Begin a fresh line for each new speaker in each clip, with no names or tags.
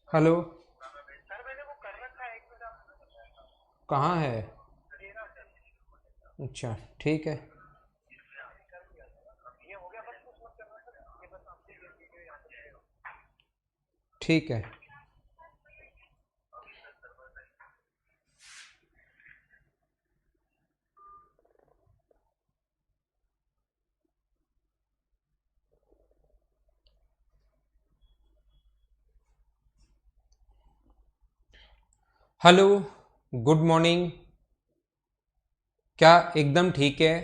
Hello.
Sir मैंने वो कर रखा है, एक मिनट आप
कहाँ है?
देना सर।
अच्छा, ठीक है।
ये हो गया, बस कुछ मत करना सर, ये बस आपसे ये वीडियो यहाँ पे शेयर हो।
ठीक है। हेलो। Good morning. क्या एकदम ठीक है?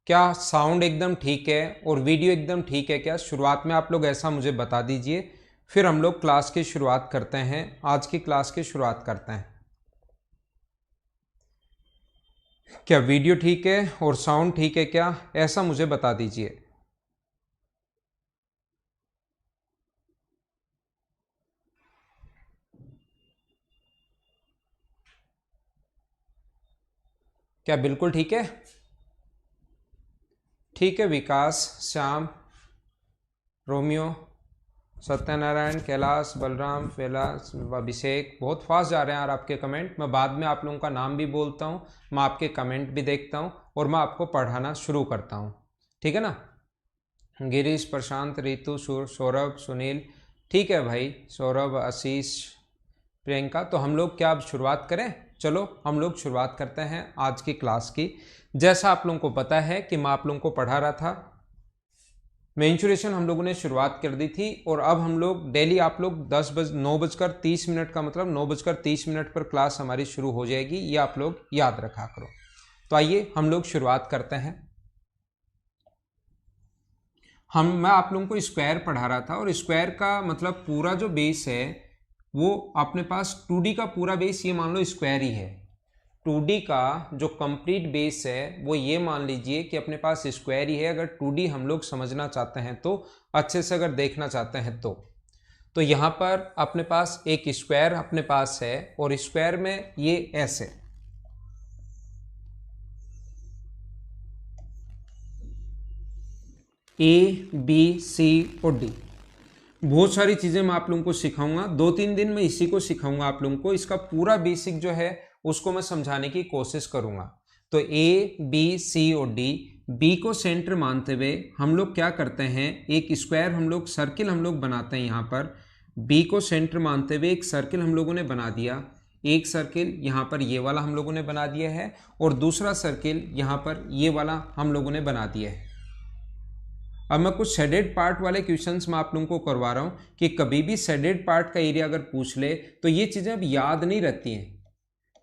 क्या साउंड एकदम ठीक है और वीडियो एकदम ठीक है क्या? शुरुआत में आप लोग ऐसा मुझे बता दीजिए, फिर हम लोग क्लास की शुरुआत करते हैं। आज की क्लास की शुरुआत करते हैं। क्या वीडियो ठीक है और साउंड ठीक है क्या? ऐसा मुझे बता दीजिए। क्या बिल्कुल ठीक है? ठीक है। विकास, श्याम, रोमियो, सत्यनारायण, कैलाश, बलराम, कैलाश, अभिषेक, बहुत फास्ट जा रहे हैं यार आपके कमेंट। मैं बाद में आप लोगों का नाम भी बोलता हूँ, मैं आपके कमेंट भी देखता हूँ और मैं आपको पढ़ाना शुरू करता हूँ। ठीक है ना? गिरीश, प्रशांत, रितु, सौरभ, सुनील। ठीक है भाई। सौरभ, आशीष, प्रियंका। तो हम लोग क्या अब शुरुआत करें? चलो हम लोग शुरुआत करते हैं आज की क्लास की। जैसा आप लोगों को पता है कि मैं आप लोगों को पढ़ा रहा था, मेंचुरेशन हम लोगों ने शुरुआत कर दी थी और अब हम लोग डेली आप लोग 9:30 का मतलब 9:30 पर क्लास हमारी शुरू हो जाएगी। ये आप लोग याद रखा करो। तो आइए हम लोग शुरुआत करते हैं। मैं आप लोगों को स्क्वायर पढ़ा रहा था और स्क्वायर का मतलब पूरा जो बेस है वो अपने पास 2D का पूरा बेस ये मान लो स्क्वायर ही है। 2D का जो कंप्लीट बेस है वो ये मान लीजिए कि अपने पास स्क्वायर ही है। अगर 2D हम लोग समझना चाहते हैं तो अच्छे से अगर देखना चाहते हैं तो यहाँ पर अपने पास एक स्क्वायर अपने पास है और स्क्वायर में ये ऐसे A B C और D। बहुत सारी चीज़ें मैं आप लोगों को सिखाऊंगा, 2-3 दिन में इसी को सिखाऊंगा आप लोगों को। इसका पूरा बेसिक जो है उसको मैं समझाने की कोशिश करूंगा। तो A B C और D, बी को सेंटर मानते हुए हम लोग क्या करते हैं, एक स्क्वायर हम लोग सर्किल हम लोग बनाते हैं। यहाँ पर बी को सेंटर मानते हुए एक सर्किल हम लोगों ने बना दिया। एक सर्किल यहाँ पर ये वाला हम लोगों ने बना दिया है और दूसरा सर्किल यहाँ पर ये वाला हम लोगों ने बना दिया है। अब मैं कुछ शेडेड पार्ट वाले क्वेश्चंस मैं आप लोगों को करवा रहा हूँ कि कभी भी शेडेड पार्ट का एरिया अगर पूछ ले तो ये चीज़ें अब याद नहीं रहती हैं।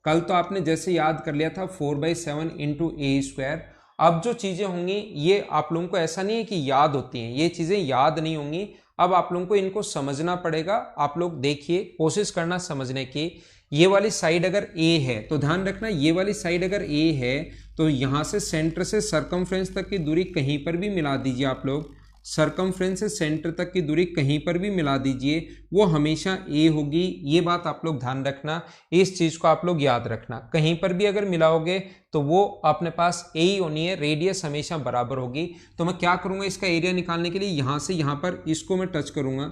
कल तो आपने जैसे याद कर लिया था 4/7 इंटू ए स्क्वायर। अब जो चीज़ें होंगी ये आप लोगों को ऐसा नहीं है कि याद होती हैं, ये चीज़ें याद नहीं होंगी। अब आप लोगों को इनको समझना पड़ेगा। आप लोग देखिए, कोशिश करना समझने की। ये वाली साइड अगर ए है तो ध्यान रखना, ये वाली साइड अगर ए है तो यहां से सेंटर से सरकमफ्रेंस तक की दूरी कहीं पर भी मिला दीजिए आप लोग। सरकमफ्रेंस से सेंटर तक की दूरी कहीं पर भी मिला दीजिए, वो हमेशा ए होगी। ये बात आप लोग ध्यान रखना, इस चीज को आप लोग याद रखना। कहीं पर भी अगर मिलाओगे तो वो अपने पास ए ही होनी है, रेडियस हमेशा बराबर होगी। तो मैं क्या करूंगा, इसका एरिया निकालने के लिए यहां से यहां पर इसको मैं टच करूंगा,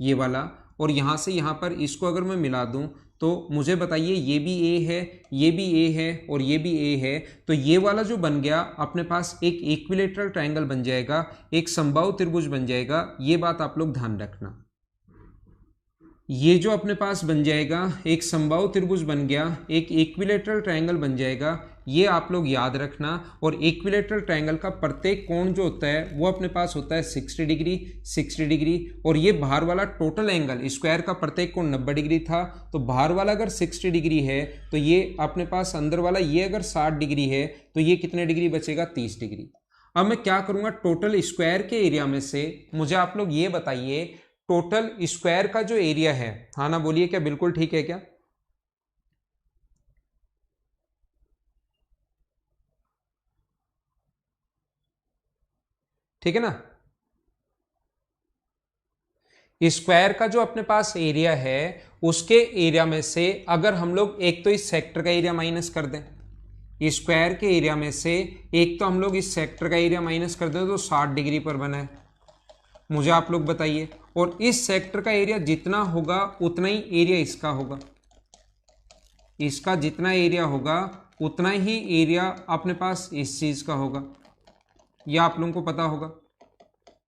ये वाला, और यहाँ से यहाँ पर इसको अगर मैं मिला दूँ तो मुझे बताइए, ये भी ए है, ये भी ए है और ये भी ए है। तो ये वाला जो बन गया अपने पास एक इक्विलेटरल ट्रायंगल बन जाएगा, एक समबाहु त्रिभुज बन जाएगा। ये बात आप लोग ध्यान रखना। ये जो अपने पास बन जाएगा एक समबाहु त्रिभुज बन गया, एक इक्विलेटरल ट्रायंगल बन जाएगा। ये आप लोग याद रखना। और इक्विलेटरल ट्रायंगल का प्रत्येक कोण जो होता है वो अपने पास होता है 60 डिग्री, 60 डिग्री। और ये बाहर वाला टोटल एंगल, स्क्वायर का प्रत्येक कोण 90 डिग्री था, तो बाहर वाला अगर 60 डिग्री है तो ये अपने पास अंदर वाला ये अगर 60 डिग्री है तो ये कितने डिग्री बचेगा, 30 डिग्री। अब मैं क्या करूंगा, टोटल स्क्वायर के एरिया में से मुझे आप लोग ये बताइए, टोटल स्क्वायर का जो एरिया है, हाँ ना बोलिए, क्या बिल्कुल ठीक है क्या? ठीक है ना? स्क्वायर का जो अपने पास एरिया है उसके एरिया में से अगर हम लोग एक तो इस सेक्टर का एरिया माइनस कर दें, स्क्वायर के एरिया में से एक तो हम लोग इस सेक्टर का एरिया माइनस कर दें तो 60 डिग्री पर बना है। मुझे आप लोग बताइए। और इस सेक्टर का एरिया जितना होगा उतना ही एरिया इसका होगा, इसका जितना एरिया होगा उतना ही एरिया अपने पास इस चीज का होगा, यह आप लोगों को पता होगा।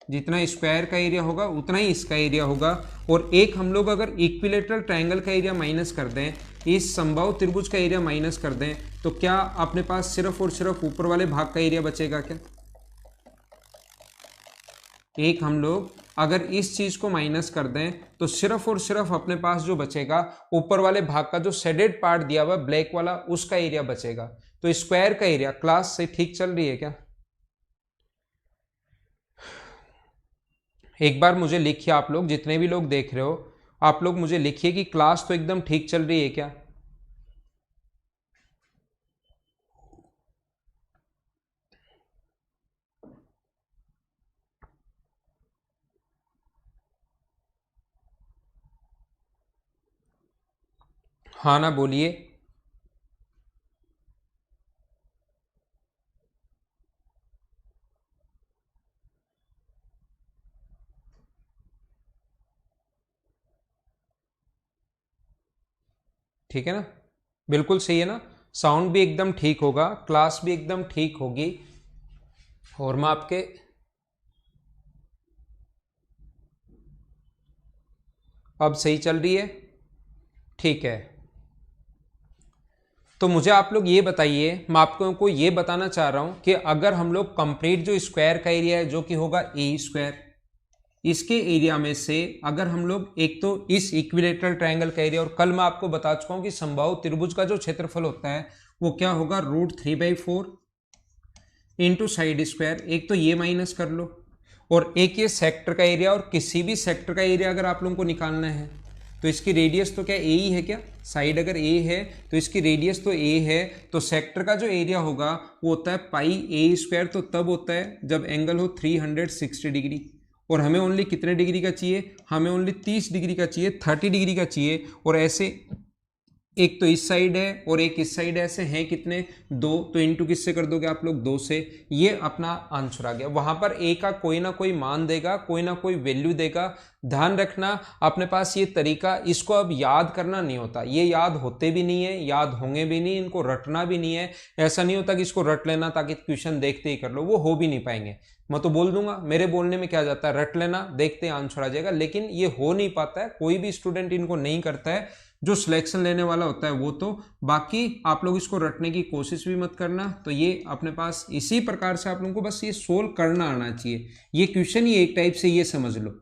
जितना स्क्वायर का एरिया होगा उतना ही इसका एरिया होगा। और एक हम लोग अगर इक्विलेटरल ट्रायंगल का एरिया माइनस कर दें, इस समबाहु त्रिभुज का एरिया माइनस कर दें, तो क्या अपने पास सिर्फ और सिर्फ ऊपर वाले भाग का एरिया बचेगा क्या? एक हम लोग अगर इस चीज को माइनस कर दें तो सिर्फ और सिर्फ अपने पास जो बचेगा ऊपर वाले भाग का जो शेडेड पार्ट दिया हुआ ब्लैक वाला उसका एरिया बचेगा। तो स्क्वायर का एरिया, क्लास से ठीक चल रही है क्या? एक बार मुझे लिखिए, आप लोग जितने भी लोग देख रहे हो आप लोग मुझे लिखिए कि क्लास तो एकदम ठीक चल रही है क्या? हाँ ना बोलिए। ठीक है ना, बिल्कुल सही है ना, साउंड भी एकदम ठीक होगा, क्लास भी एकदम ठीक होगी। और मैं आपके अब सही चल रही है, ठीक है। तो मुझे आप लोग ये बताइए, मैं आपको ये बताना चाह रहा हूं कि अगर हम लोग कंप्लीट जो स्क्वायर का एरिया है जो कि होगा ए स्क्वायर, इसके एरिया में से अगर हम लोग एक तो इस इक्विलेटरल ट्रायंगल का एरिया, और कल मैं आपको बता चुका हूं कि समबाहु त्रिभुज का जो क्षेत्रफल होता है वो क्या होगा, √3/4 इंटू साइड स्क्वायर। एक तो ये माइनस कर लो, और एक ये सेक्टर का एरिया, और किसी भी सेक्टर का एरिया अगर आप लोगों को निकालना है तो इसकी रेडियस तो क्या ए ही है क्या? साइड अगर ए है तो इसकी रेडियस तो ए है, तो सेक्टर का जो एरिया होगा वो होता है πa²। तो तब होता है जब एंगल हो 360 डिग्री, और हमें ओनली कितने डिग्री का चाहिए? हमें ओनली 30 डिग्री का चाहिए, 30 डिग्री का चाहिए। और ऐसे एक तो इस साइड है और एक इस साइड, ऐसे हैं कितने? 2। तो इनटू किससे कर दोगे आप लोग? 2 से। ये अपना आंसर आ गया। वहां पर ए का कोई ना कोई मान देगा, कोई ना कोई वैल्यू देगा। ध्यान रखना अपने पास ये तरीका, इसको अब याद करना नहीं होता, ये याद होते भी नहीं है, याद होंगे भी नहीं, इनको रटना भी नहीं है। ऐसा नहीं होता कि इसको रट लेना ताकि क्वेश्चन देखते ही कर लो, वो हो भी नहीं पाएंगे। मैं तो बोल दूंगा, मेरे बोलने में क्या जाता है, रट लेना, देखते आंसर आ जाएगा, लेकिन ये हो नहीं पाता है। कोई भी स्टूडेंट इनको नहीं करता है, जो सिलेक्शन लेने वाला होता है वो तो। बाकी आप लोग इसको रटने की कोशिश भी मत करना। तो ये अपने पास इसी प्रकार से आप लोगों को बस ये सोल्व करना आना चाहिए। ये क्वेश्चन ही एक टाइप से ये समझ लो,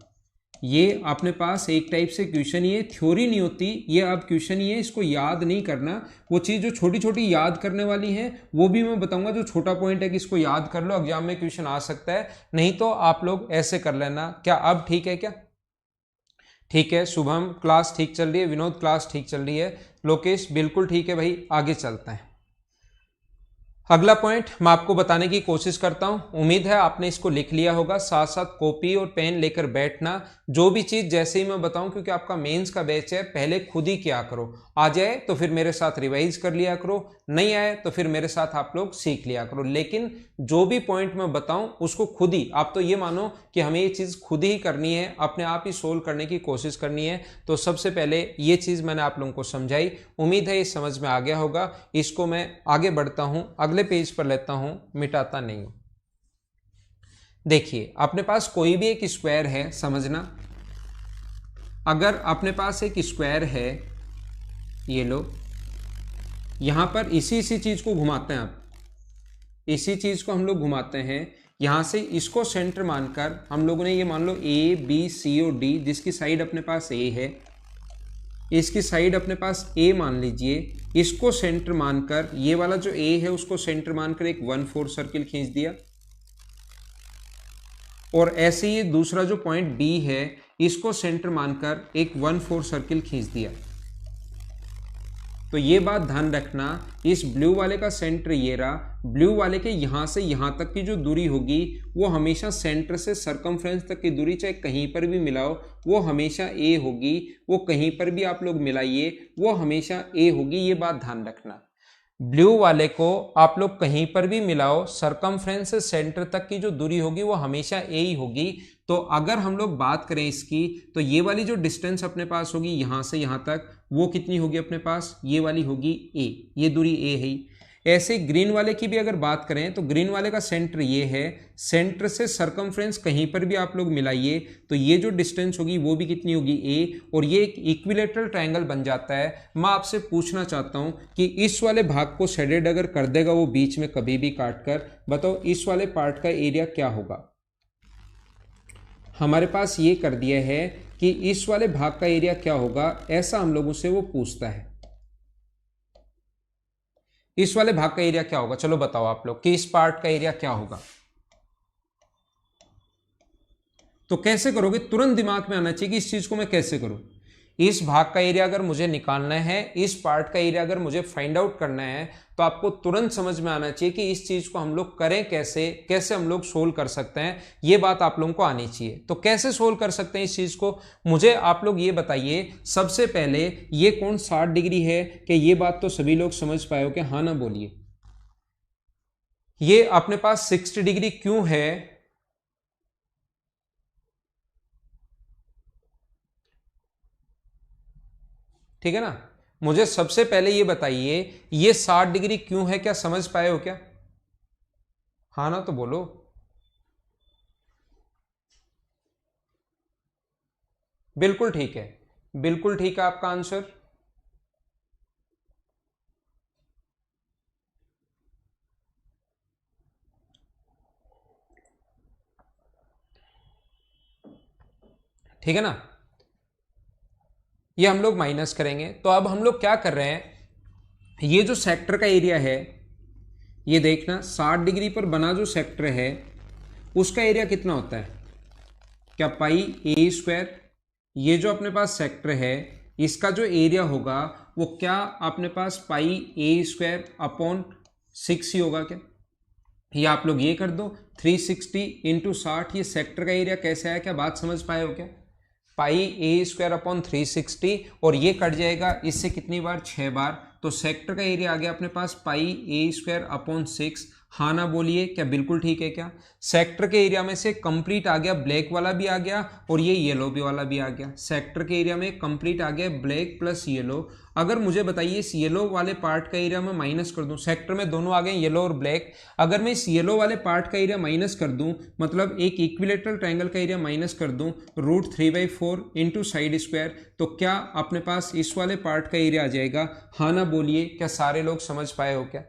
ये अपने पास एक टाइप से क्वेश्चन, ये थ्योरी नहीं होती, ये अब क्वेश्चन ही है, इसको याद नहीं करना। वो चीज़ जो छोटी छोटी याद करने वाली है वो भी मैं बताऊंगा, जो छोटा पॉइंट है कि इसको याद कर लो, एग्जाम में क्वेश्चन आ सकता है। नहीं तो आप लोग ऐसे कर लेना। क्या अब ठीक है क्या? ठीक है। शुभम क्लास ठीक चल रही है, विनोद क्लास ठीक चल रही है, लोकेश बिल्कुल ठीक है भाई। आगे चलते हैं। अगला पॉइंट मैं आपको बताने की कोशिश करता हूं, उम्मीद है आपने इसको लिख लिया होगा। साथ साथ कॉपी और पेन लेकर बैठना, जो भी चीज जैसे ही मैं बताऊं, क्योंकि आपका मेंस का बैच है, पहले खुद ही किया करो। आ जाए तो फिर मेरे साथ रिवाइज कर लिया करो, नहीं आए तो फिर मेरे साथ आप लोग सीख लिया करो। लेकिन जो भी पॉइंट मैं बताऊं उसको खुद ही, आप तो ये मानो कि हमें ये चीज खुद ही करनी है, अपने आप ही सोल्व करने की कोशिश करनी है। तो सबसे पहले ये चीज मैंने आप लोगों को समझाई, उम्मीद है ये समझ में आ गया होगा। इसको मैं आगे बढ़ता हूं, अगले पेज पर लेता हूं, मिटाता नहीं हूं। देखिए अपने पास कोई भी एक स्क्वायर है, समझना, अगर अपने पास एक स्क्वायर है, ये लो, यहां पर इसी चीज को घुमाते हैं, आप इसी चीज को हम लोग घुमाते हैं, यहां से इसको सेंटर मानकर हम लोगों ने ये मान लो ए बी सी और डी, जिसकी साइड अपने पास ए है, इसकी साइड अपने पास ए मान लीजिए, इसको सेंटर मानकर, ये वाला जो ए है उसको सेंटर मानकर एक 1/4 सर्किल खींच दिया। और ऐसे ही दूसरा जो पॉइंट बी है, इसको सेंटर मानकर एक 1/4 सर्किल खींच दिया। तो ये बात ध्यान रखना, इस ब्लू वाले का सेंटर ये रहा, ब्लू वाले के यहां से यहां तक की जो दूरी होगी वो हमेशा सेंटर से सरकमफ्रेंस तक की दूरी, चाहे कहीं पर भी मिलाओ, वो हमेशा ए होगी। वो कहीं पर भी आप लोग मिलाइए वो हमेशा ए होगी, ये बात ध्यान रखना। ब्लू वाले को आप लोग कहीं पर भी मिलाओ, सरकमफ्रेंस से सेंटर तक की जो दूरी होगी वो हमेशा ए ही होगी। तो अगर हम लोग बात करें इसकी, तो ये वाली जो डिस्टेंस अपने पास होगी यहां से यहां तक, वो कितनी होगी अपने पास, ये वाली होगी a, ये दूरी a है। ऐसे ग्रीन वाले की भी अगर बात करें तो ग्रीन वाले का सेंटर ये है, सेंटर से सरकमफ्रेंस कहीं पर भी आप लोग मिलाइए तो ये जो डिस्टेंस होगी वो भी कितनी होगी a, और ये एक इक्विलेटरल ट्रायंगल बन जाता है। मैं आपसे पूछना चाहता हूं कि इस वाले भाग को शेडेड अगर कर देगा वो बीच में कभी भी काट कर, बताओ इस वाले पार्ट का एरिया क्या होगा। हमारे पास ये कर दिया है कि इस वाले भाग का एरिया क्या होगा, ऐसा हम लोगों से वो पूछता है। इस वाले भाग का एरिया क्या होगा, चलो बताओ आप लोग कि इस पार्ट का एरिया क्या होगा। तो कैसे करोगे, तुरंत दिमाग में आना चाहिए कि इस चीज को मैं कैसे करूं। इस भाग का एरिया अगर मुझे निकालना है, इस पार्ट का एरिया अगर मुझे फाइंड आउट करना है, तो आपको तुरंत समझ में आना चाहिए कि इस चीज को हम लोग करें कैसे, कैसे हम लोग सोल्व कर सकते हैं, ये बात आप लोगों को आनी चाहिए। तो कैसे सोल्व कर सकते हैं इस चीज को, मुझे आप लोग ये बताइए। सबसे पहले ये कोण 60 डिग्री है, कि ये बात तो सभी लोग समझ पाए हो, कि हाँ ना बोलिए। ये अपने पास 60 डिग्री क्यों है, ठीक है ना। मुझे सबसे पहले ये बताइए ये 60 डिग्री क्यों है, क्या समझ पाए हो क्या, हाँ ना तो बोलो। बिल्कुल ठीक है, बिल्कुल ठीक है आपका आंसर। ठीक है ना, ये हम लोग माइनस करेंगे। तो अब हम लोग क्या कर रहे हैं, ये जो सेक्टर का एरिया है, ये देखना 60 डिग्री पर बना जो सेक्टर है उसका एरिया कितना होता है, क्या पाई ए स्क्वायर। ये जो अपने पास सेक्टर है इसका जो एरिया होगा वो क्या अपने पास पाई ए स्क्वायर अपॉन 6 ही होगा क्या। ये आप लोग ये कर दो 360 इंटू 60, ये सेक्टर का एरिया कैसे आया, क्या बात समझ पाए हो क्या। पाई ए स्क्वायर अपॉन 360 और ये कट जाएगा इससे कितनी बार, 6 बार। तो सेक्टर का एरिया आ गया अपने पास पाई ए स्क्वायर अपॉन 6, हाँ ना बोलिए, क्या बिल्कुल ठीक है क्या। सेक्टर के एरिया में से कंप्लीट आ गया, ब्लैक वाला भी आ गया और ये येलो भी वाला भी आ गया। सेक्टर के एरिया में कंप्लीट आ गया ब्लैक प्लस येलो। अगर मुझे बताइए इस येलो वाले पार्ट का एरिया मैं माइनस कर दूं, सेक्टर में दोनों आ गए येलो और ब्लैक, अगर मैं इस येलो वाले पार्ट का एरिया माइनस कर दूं, मतलब एक इक्विलेटरल ट्रायंगल का एरिया माइनस कर दूं √3/4 इंटू साइड स्क्वायर, तो क्या अपने पास इस वाले पार्ट का एरिया आ जाएगा, हाँ ना बोलिए, क्या सारे लोग समझ पाए हो क्या।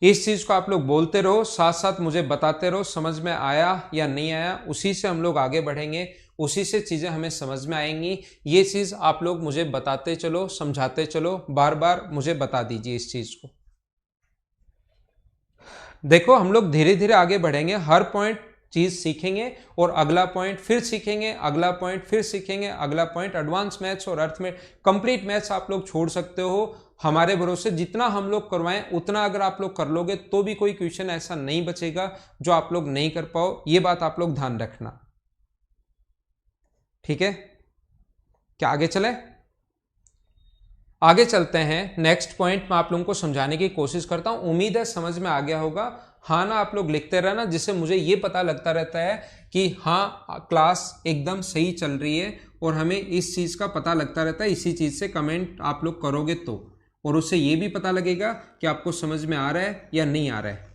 इस चीज को आप लोग बोलते रहो, साथ साथ मुझे बताते रहो समझ में आया या नहीं आया, उसी से हम लोग आगे बढ़ेंगे, उसी से चीजें हमें समझ में आएंगी। ये चीज आप लोग मुझे बताते चलो, समझाते चलो, बार बार मुझे बता दीजिए इस चीज को। देखो हम लोग धीरे धीरे आगे बढ़ेंगे, हर पॉइंट चीज सीखेंगे और अगला पॉइंट फिर सीखेंगे, अगला पॉइंट फिर सीखेंगे, अगला पॉइंट। एडवांस मैथ्स और अर्थ में कंप्लीट मैथ्स आप लोग छोड़ सकते हो, हमारे भरोसे जितना हम लोग करवाएं उतना अगर आप लोग कर लोगे तो भी कोई क्वेश्चन ऐसा नहीं बचेगा जो आप लोग नहीं कर पाओ, ये बात आप लोग ध्यान रखना, ठीक है। क्या आगे चले, आगे चलते हैं। नेक्स्ट पॉइंट मैं आप लोगों को समझाने की कोशिश करता हूं, उम्मीद है समझ में आ गया होगा, हाँ ना आप लोग लिखते रहना, जिससे मुझे ये पता लगता रहता है कि हाँ क्लास एकदम सही चल रही है और हमें इस चीज का पता लगता रहता है। इसी चीज से कमेंट आप लोग करोगे तो, और उससे ये भी पता लगेगा कि आपको समझ में आ रहा है या नहीं आ रहा है।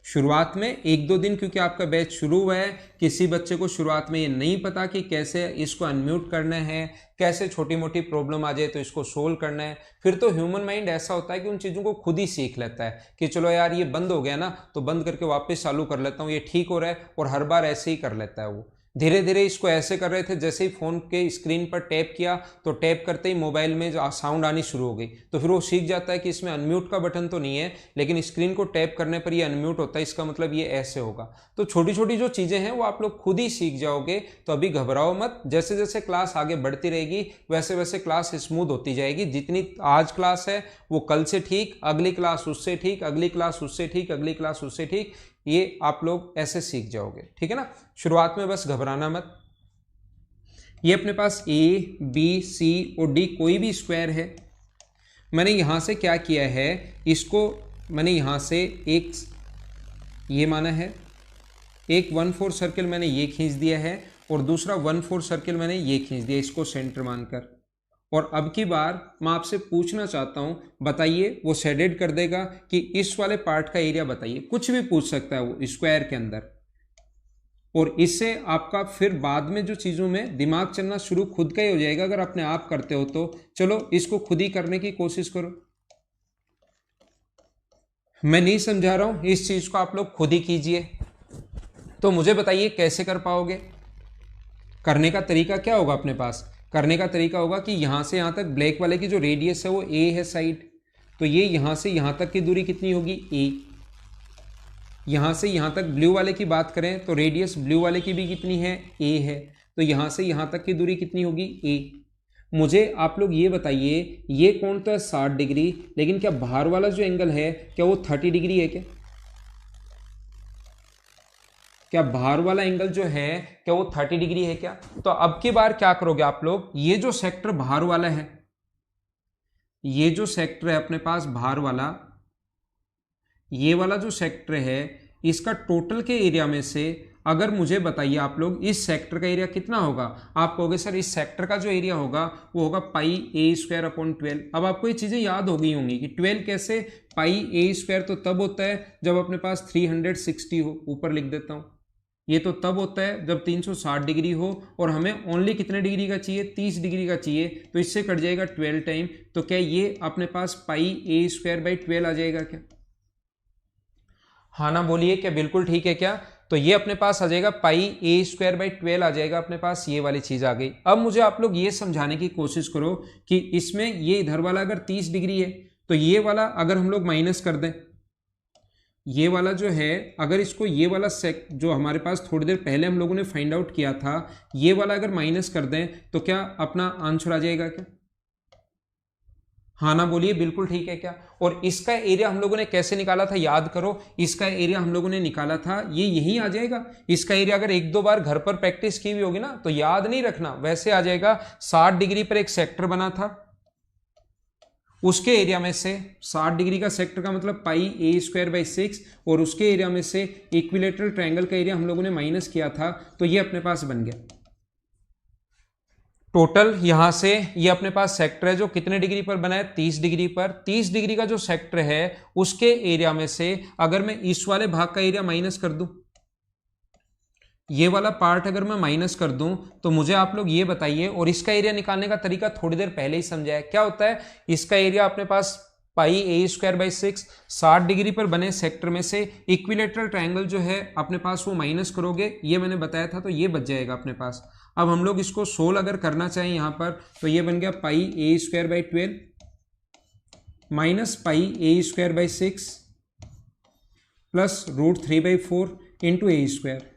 शुरुआत में 1-2 दिन क्योंकि आपका बैच शुरू हुआ है, किसी बच्चे को शुरुआत में ये नहीं पता कि कैसे इसको अनम्यूट करना है, कैसे छोटी मोटी प्रॉब्लम आ जाए तो इसको सोल्व करना है, फिर तो ह्यूमन माइंड ऐसा होता है कि उन चीज़ों को खुद ही सीख लेता है कि चलो यार ये बंद हो गया ना तो बंद करके वापस चालू कर लेता हूँ, ये ठीक हो रहा है, और हर बार ऐसे ही कर लेता है वो। धीरे धीरे इसको ऐसे कर रहे थे, जैसे ही फोन के स्क्रीन पर टैप किया तो टैप करते ही मोबाइल में साउंड आनी शुरू हो गई, तो फिर वो सीख जाता है कि इसमें अनम्यूट का बटन तो नहीं है, लेकिन स्क्रीन को टैप करने पर ये अनम्यूट होता है, इसका मतलब ये ऐसे होगा। तो छोटी छोटी जो चीज़ें हैं वो आप लोग खुद ही सीख जाओगे, तो अभी घबराओ मत, जैसे जैसे क्लास आगे बढ़ती रहेगी वैसे वैसे क्लास स्मूथ होती जाएगी। जितनी आज क्लास है वो कल से ठीक, अगली क्लास उससे ठीक, अगली क्लास उससे ठीक, अगली क्लास उससे ठीक, ये आप लोग ऐसे सीख जाओगे, ठीक है ना। शुरुआत में बस घबराना मत। ये अपने पास ए बी सी और डी कोई भी स्क्वायर है, मैंने यहां से क्या किया है, इसको मैंने यहां से एक ये माना है, एक 1/4 सर्किल मैंने ये खींच दिया है और दूसरा 1/4 सर्किल मैंने ये खींच दिया, इसको सेंटर मानकर। और अब की बार मैं आपसे पूछना चाहता हूं, बताइए, वो शेडेड कर देगा कि इस वाले पार्ट का एरिया बताइए, कुछ भी पूछ सकता है वो स्क्वायर के अंदर। और इससे आपका फिर बाद में जो चीज़ों में दिमाग चलना शुरू खुद का ही हो जाएगा। अगर अपने आप करते हो तो चलो इसको खुद ही करने की कोशिश करो, मैं नहीं समझा रहा हूं, इस चीज को आप लोग खुद ही कीजिए। तो मुझे बताइए कैसे कर पाओगे। करने का तरीका क्या होगा अपने पास, करने का तरीका होगा कि यहां से यहां तक ब्लैक वाले की जो रेडियस है वो ए है साइड, तो ये यहां से यहां तक की दूरी कितनी होगी ए। यहां से यहां तक ब्लू वाले की बात करें तो रेडियस ब्लू वाले की भी कितनी है ए है, तो यहां से यहां तक की दूरी कितनी होगी ए। मुझे आप लोग ये बताइए, ये कोण तो है 60 डिग्री, लेकिन क्या बाहर वाला जो एंगल है क्या वो 30 डिग्री है क्या? क्या बाहर वाला एंगल जो है क्या वो 30 डिग्री है क्या? तो अब की बार क्या करोगे आप लोग, ये जो सेक्टर बाहर वाला है, ये जो सेक्टर है अपने पास बाहर वाला, ये वाला जो सेक्टर है, इसका टोटल के एरिया में से अगर मुझे बताइए आप लोग इस सेक्टर का एरिया कितना होगा। आप कहोगे सर इस सेक्टर का जो एरिया होगा वो होगा पाई ए स्क्वायर अपॉन 12। अब आपको ये चीज़ें याद हो गई होंगी कि 12 कैसे, पाई ए स्क्वायर तो तब होता है जब अपने पास 360 हो, ऊपर लिख देता हूँ। ये तो तब होता है जब 360 डिग्री हो और हमें ओनली कितने डिग्री का चाहिए, 30 डिग्री का चाहिए, तो इससे कट जाएगा 12 टाइम। तो क्या ये अपने पास पाई ए स्क्वायर बाई 12 आ जाएगा क्या? हाँ ना बोलिए, क्या बिल्कुल ठीक है क्या? तो ये अपने पास आ जाएगा पाई ए स्क्वायर बाई 12 आ जाएगा अपने पास, ये वाली चीज आ गई। अब मुझे आप लोग ये समझाने की कोशिश करो कि इसमें ये इधर वाला अगर 30 डिग्री है तो ये वाला अगर हम लोग माइनस कर दें, ये वाला जो है अगर इसको ये वाला सेक जो हमारे पास थोड़ी देर पहले हम लोगों ने फाइंड आउट किया था, ये वाला अगर माइनस कर दें तो क्या अपना आंसर आ जाएगा क्या? हाँ ना बोलिए, बिल्कुल ठीक है क्या? और इसका एरिया हम लोगों ने कैसे निकाला था, याद करो। इसका एरिया हम लोगों ने निकाला था, ये यही आ जाएगा। इसका एरिया अगर एक दो बार घर पर प्रैक्टिस की हुई होगी ना तो याद नहीं रखना, वैसे आ जाएगा। 60 डिग्री पर एक सेक्टर बना था, उसके एरिया में से 60 डिग्री का सेक्टर का मतलब पाई ए स्क्वायर बाई 6, और उसके एरिया में से इक्विलेटरल ट्रायंगल का एरिया हम लोगों ने माइनस किया था, तो ये अपने पास बन गया टोटल। यहां से ये अपने पास सेक्टर है जो कितने डिग्री पर बना है, 30 डिग्री पर। 30 डिग्री का जो सेक्टर है उसके एरिया में से अगर मैं इस वाले भाग का एरिया माइनस कर दूं, ये वाला पार्ट अगर मैं माइनस कर दूं, तो मुझे आप लोग ये बताइए, और इसका एरिया निकालने का तरीका थोड़ी देर पहले ही समझा है। क्या होता है, इसका एरिया अपने पास पाई ए स्क्वायर बाई 6, 60 डिग्री पर बने सेक्टर में से इक्विलेटरल ट्रायंगल जो है अपने पास वो माइनस करोगे, ये मैंने बताया था, तो ये बच जाएगा अपने पास। अब हम लोग इसको सोल्व अगर करना चाहें यहां पर, तो ये बन गया pi A square by 12 minus pi A square by 6 plus √3/4 into A square.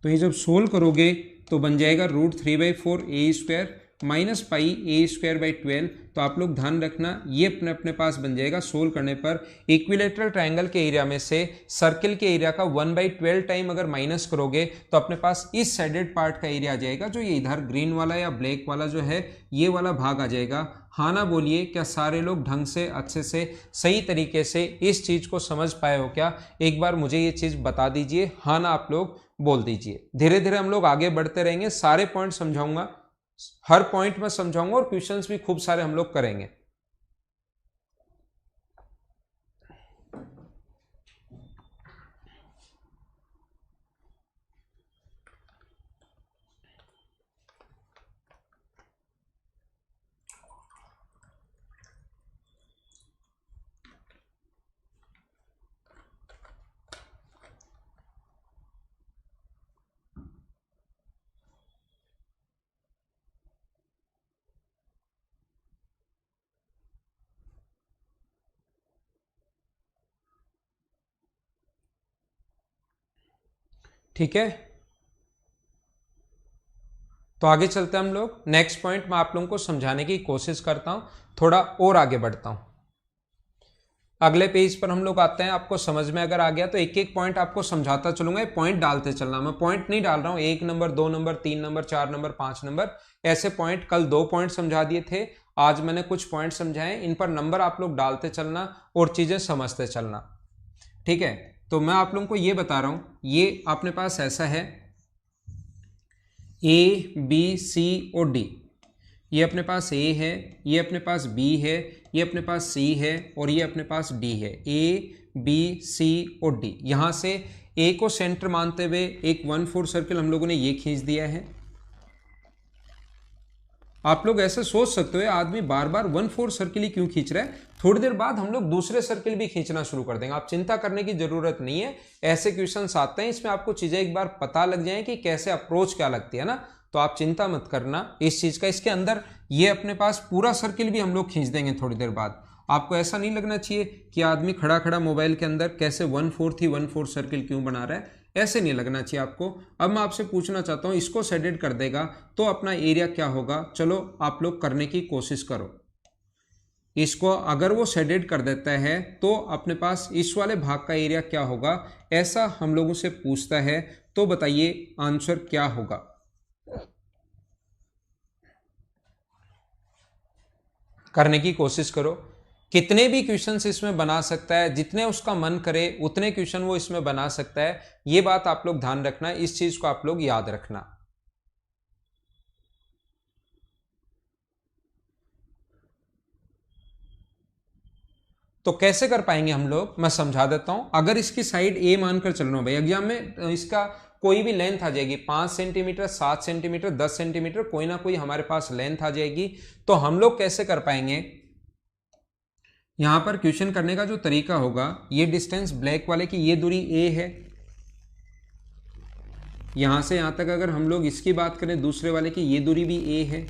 तो ये जब सोल्व करोगे तो बन जाएगा √3/4 A square minus pi A square by 12। तो आप लोग ध्यान रखना, ये अपने अपने पास बन जाएगा सोल्व करने पर। इक्विलेटरल ट्रायंगल के एरिया में से सर्किल के एरिया का 1/12 टाइम अगर माइनस करोगे तो अपने पास इस साइडेड पार्ट का एरिया आ जाएगा, जो ये इधर ग्रीन वाला या ब्लैक वाला जो है ये वाला भाग आ जाएगा। हाँ ना बोलिए, क्या सारे लोग ढंग से अच्छे से सही तरीके से इस चीज को समझ पाए हो क्या? एक बार मुझे ये चीज बता दीजिए, हाँ ना आप लोग बोल दीजिए। धीरे धीरे हम लोग आगे बढ़ते रहेंगे, सारे पॉइंट समझाऊंगा, हर पॉइंट में समझाऊंगा, और क्वेश्चंस भी खूब सारे हम लोग करेंगे। ठीक है, तो आगे चलते हैं हम लोग। नेक्स्ट पॉइंट मैं आप लोगों को समझाने की कोशिश करता हूं, थोड़ा और आगे बढ़ता हूं। अगले पेज पर हम लोग आते हैं। आपको समझ में अगर आ गया तो एक एक पॉइंट आपको समझाता चलूंगा, पॉइंट डालते चलना। मैं पॉइंट नहीं डाल रहा हूं 1 number 2 number 3 number 4 number 5 number ऐसे पॉइंट। कल 2 पॉइंट समझा दिए थे, आज मैंने कुछ पॉइंट समझाए, इन पर नंबर आप लोग डालते चलना और चीजें समझते चलना। ठीक है, तो मैं आप लोगों को ये बता रहा हूँ, ये अपने पास ऐसा है ए बी सी और डी, ये अपने पास ए है, ये अपने पास बी है, ये अपने पास सी है और ये अपने पास डी है। ए बी सी और डी, यहाँ से ए को सेंटर मानते हुए एक 1/4 सर्किल हम लोगों ने ये खींच दिया है। आप लोग ऐसा सोच सकते हो आदमी बार बार 1/4 सर्किल ही क्यों खींच रहा है, थोड़ी देर बाद हम लोग दूसरे सर्किल भी खींचना शुरू कर देंगे। आप चिंता करने की जरूरत नहीं है, ऐसे क्वेश्चंस आते हैं, इसमें आपको चीजें एक बार पता लग जाए कि कैसे अप्रोच क्या लगती है ना, तो आप चिंता मत करना इस चीज का। इसके अंदर ये अपने पास पूरा सर्किल भी हम लोग खींच देंगे थोड़ी देर बाद। आपको ऐसा नहीं लगना चाहिए कि आदमी खड़ा खड़ा मोबाइल के अंदर कैसे 1/4 ही 1/4 सर्किल क्यों बना रहा है, ऐसे नहीं लगना चाहिए आपको। अब मैं आपसे पूछना चाहता हूं, इसको शेडेड कर देगा तो अपना एरिया क्या होगा, चलो आप लोग करने की कोशिश करो। इसको अगर वो शेडेड कर देता है तो अपने पास इस वाले भाग का एरिया क्या होगा, ऐसा हम लोगों से पूछता है, तो बताइए आंसर क्या होगा। करने की कोशिश करो, कितने भी क्वेश्चंस इसमें बना सकता है, जितने उसका मन करे उतने क्वेश्चन वो इसमें बना सकता है। ये बात आप लोग ध्यान रखना, इस चीज को आप लोग याद रखना। तो कैसे कर पाएंगे हम लोग, मैं समझा देता हूं। अगर इसकी साइड ए मानकर चल रहा हूं भाई, एग्जाम में इसका कोई भी लेंथ आ जाएगी, 5 सेंटीमीटर, 7 सेंटीमीटर, 10 सेंटीमीटर, कोई ना कोई हमारे पास लेंथ आ जाएगी। तो हम लोग कैसे कर पाएंगे, यहां पर क्वेश्चन करने का जो तरीका होगा, ये डिस्टेंस ब्लैक वाले की ये दूरी ए है, यहां से यहां तक अगर हम लोग इसकी बात करें दूसरे वाले की ये दूरी भी ए है,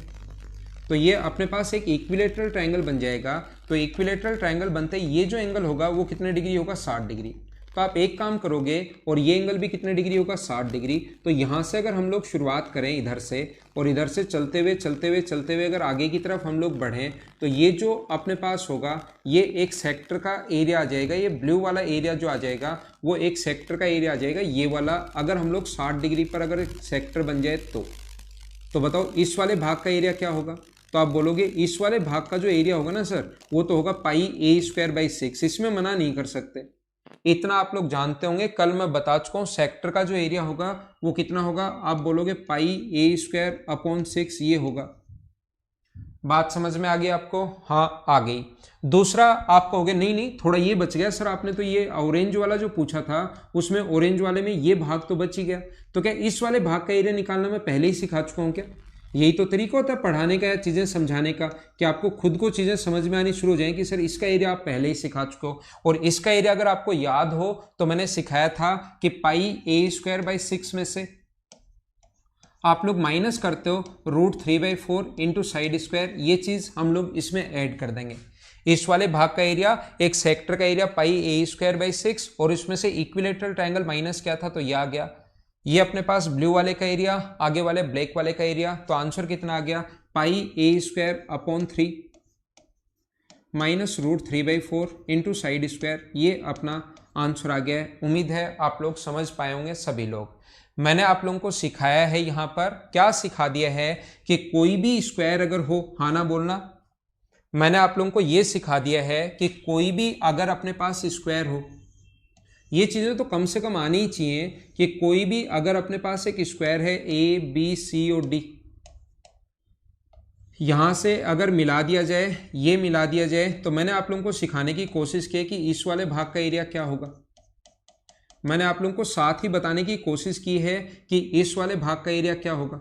तो ये अपने पास एक इक्विलेटरल ट्रायंगल बन जाएगा। तो इक्विलेटरल ट्रायंगल बनते ही ये जो एंगल होगा वो कितने डिग्री होगा, 60 डिग्री। तो आप एक काम करोगे और ये एंगल भी कितने डिग्री होगा, 60 डिग्री। तो यहां से अगर हम लोग शुरुआत करें इधर से, और इधर से चलते हुए अगर आगे की तरफ हम लोग बढ़ें, तो ये जो अपने पास होगा ये एक सेक्टर का एरिया आ जाएगा। ये ब्लू वाला एरिया जो आ जाएगा वो एक सेक्टर का एरिया आ जाएगा, ये वाला। अगर हम लोग 60 डिग्री पर अगर सेक्टर बन जाए तो बताओ इस वाले भाग का एरिया क्या होगा। तो आप बोलोगे इस वाले भाग का जो एरिया होगा ना सर, वो तो होगा पाई a²/6। इसमें मना नहीं कर सकते, इतना आप लोग जानते होंगे, कल मैं बता चुका हूं सेक्टर का जो एरिया होगा वो कितना होगा। आप बोलोगे पाई a²/6 ये होगा। बात समझ में आ गई आपको, हाँ आ गई। दूसरा आप कहोगे नहीं थोड़ा ये बच गया सर, आपने तो ये ऑरेंज वाला जो पूछा था उसमें ऑरेंज वाले में ये भाग तो बच ही गया, तो क्या इस वाले भाग का एरिया निकालना मैं पहले ही सिखा चुका हूं क्या। यही तो तरीका होता है पढ़ाने का या चीजें समझाने का, कि आपको खुद को चीजें समझ में आनी शुरू हो जाए कि सर इसका एरिया आप पहले ही सिखा चुके हो। और इसका एरिया अगर आपको याद हो तो मैंने सिखाया था कि पाई a²/6 में से आप लोग माइनस करते हो √3/4 इंटू साइड स्क्वायर, ये चीज हम लोग इसमें ऐड कर देंगे। इस वाले भाग का एरिया एक सेक्टर का एरिया पाई a²/6 और इसमें से इक्विलेटरल ट्रायंगल माइनस क्या था तो ये आ गया। ये अपने पास ब्लू वाले का एरिया, आगे वाले ब्लैक वाले का एरिया, तो आंसर कितना आ गया, पाई a²/3 minus √3/4 into side square, ये अपना आंसर आ गया है। उम्मीद है आप लोग समझ पाए होंगे सभी लोग। मैंने आप लोगों को सिखाया है, यहां पर क्या सिखा दिया है कि कोई भी स्क्वायर अगर हो, हाँ ना बोलना, मैंने आप लोगों को यह सिखा दिया है कि कोई भी अगर अपने पास स्क्वायर हो, ये चीजें तो कम से कम आनी ही चाहिए कि कोई भी अगर अपने पास एक स्क्वायर है ए बी सी और डी, यहां से अगर मिला दिया जाए, ये मिला दिया जाए, तो मैंने आप लोगों को सिखाने की कोशिश की कि इस वाले भाग का एरिया क्या होगा। मैंने आप लोगों को साथ ही बताने की कोशिश की है कि इस वाले भाग का एरिया क्या होगा।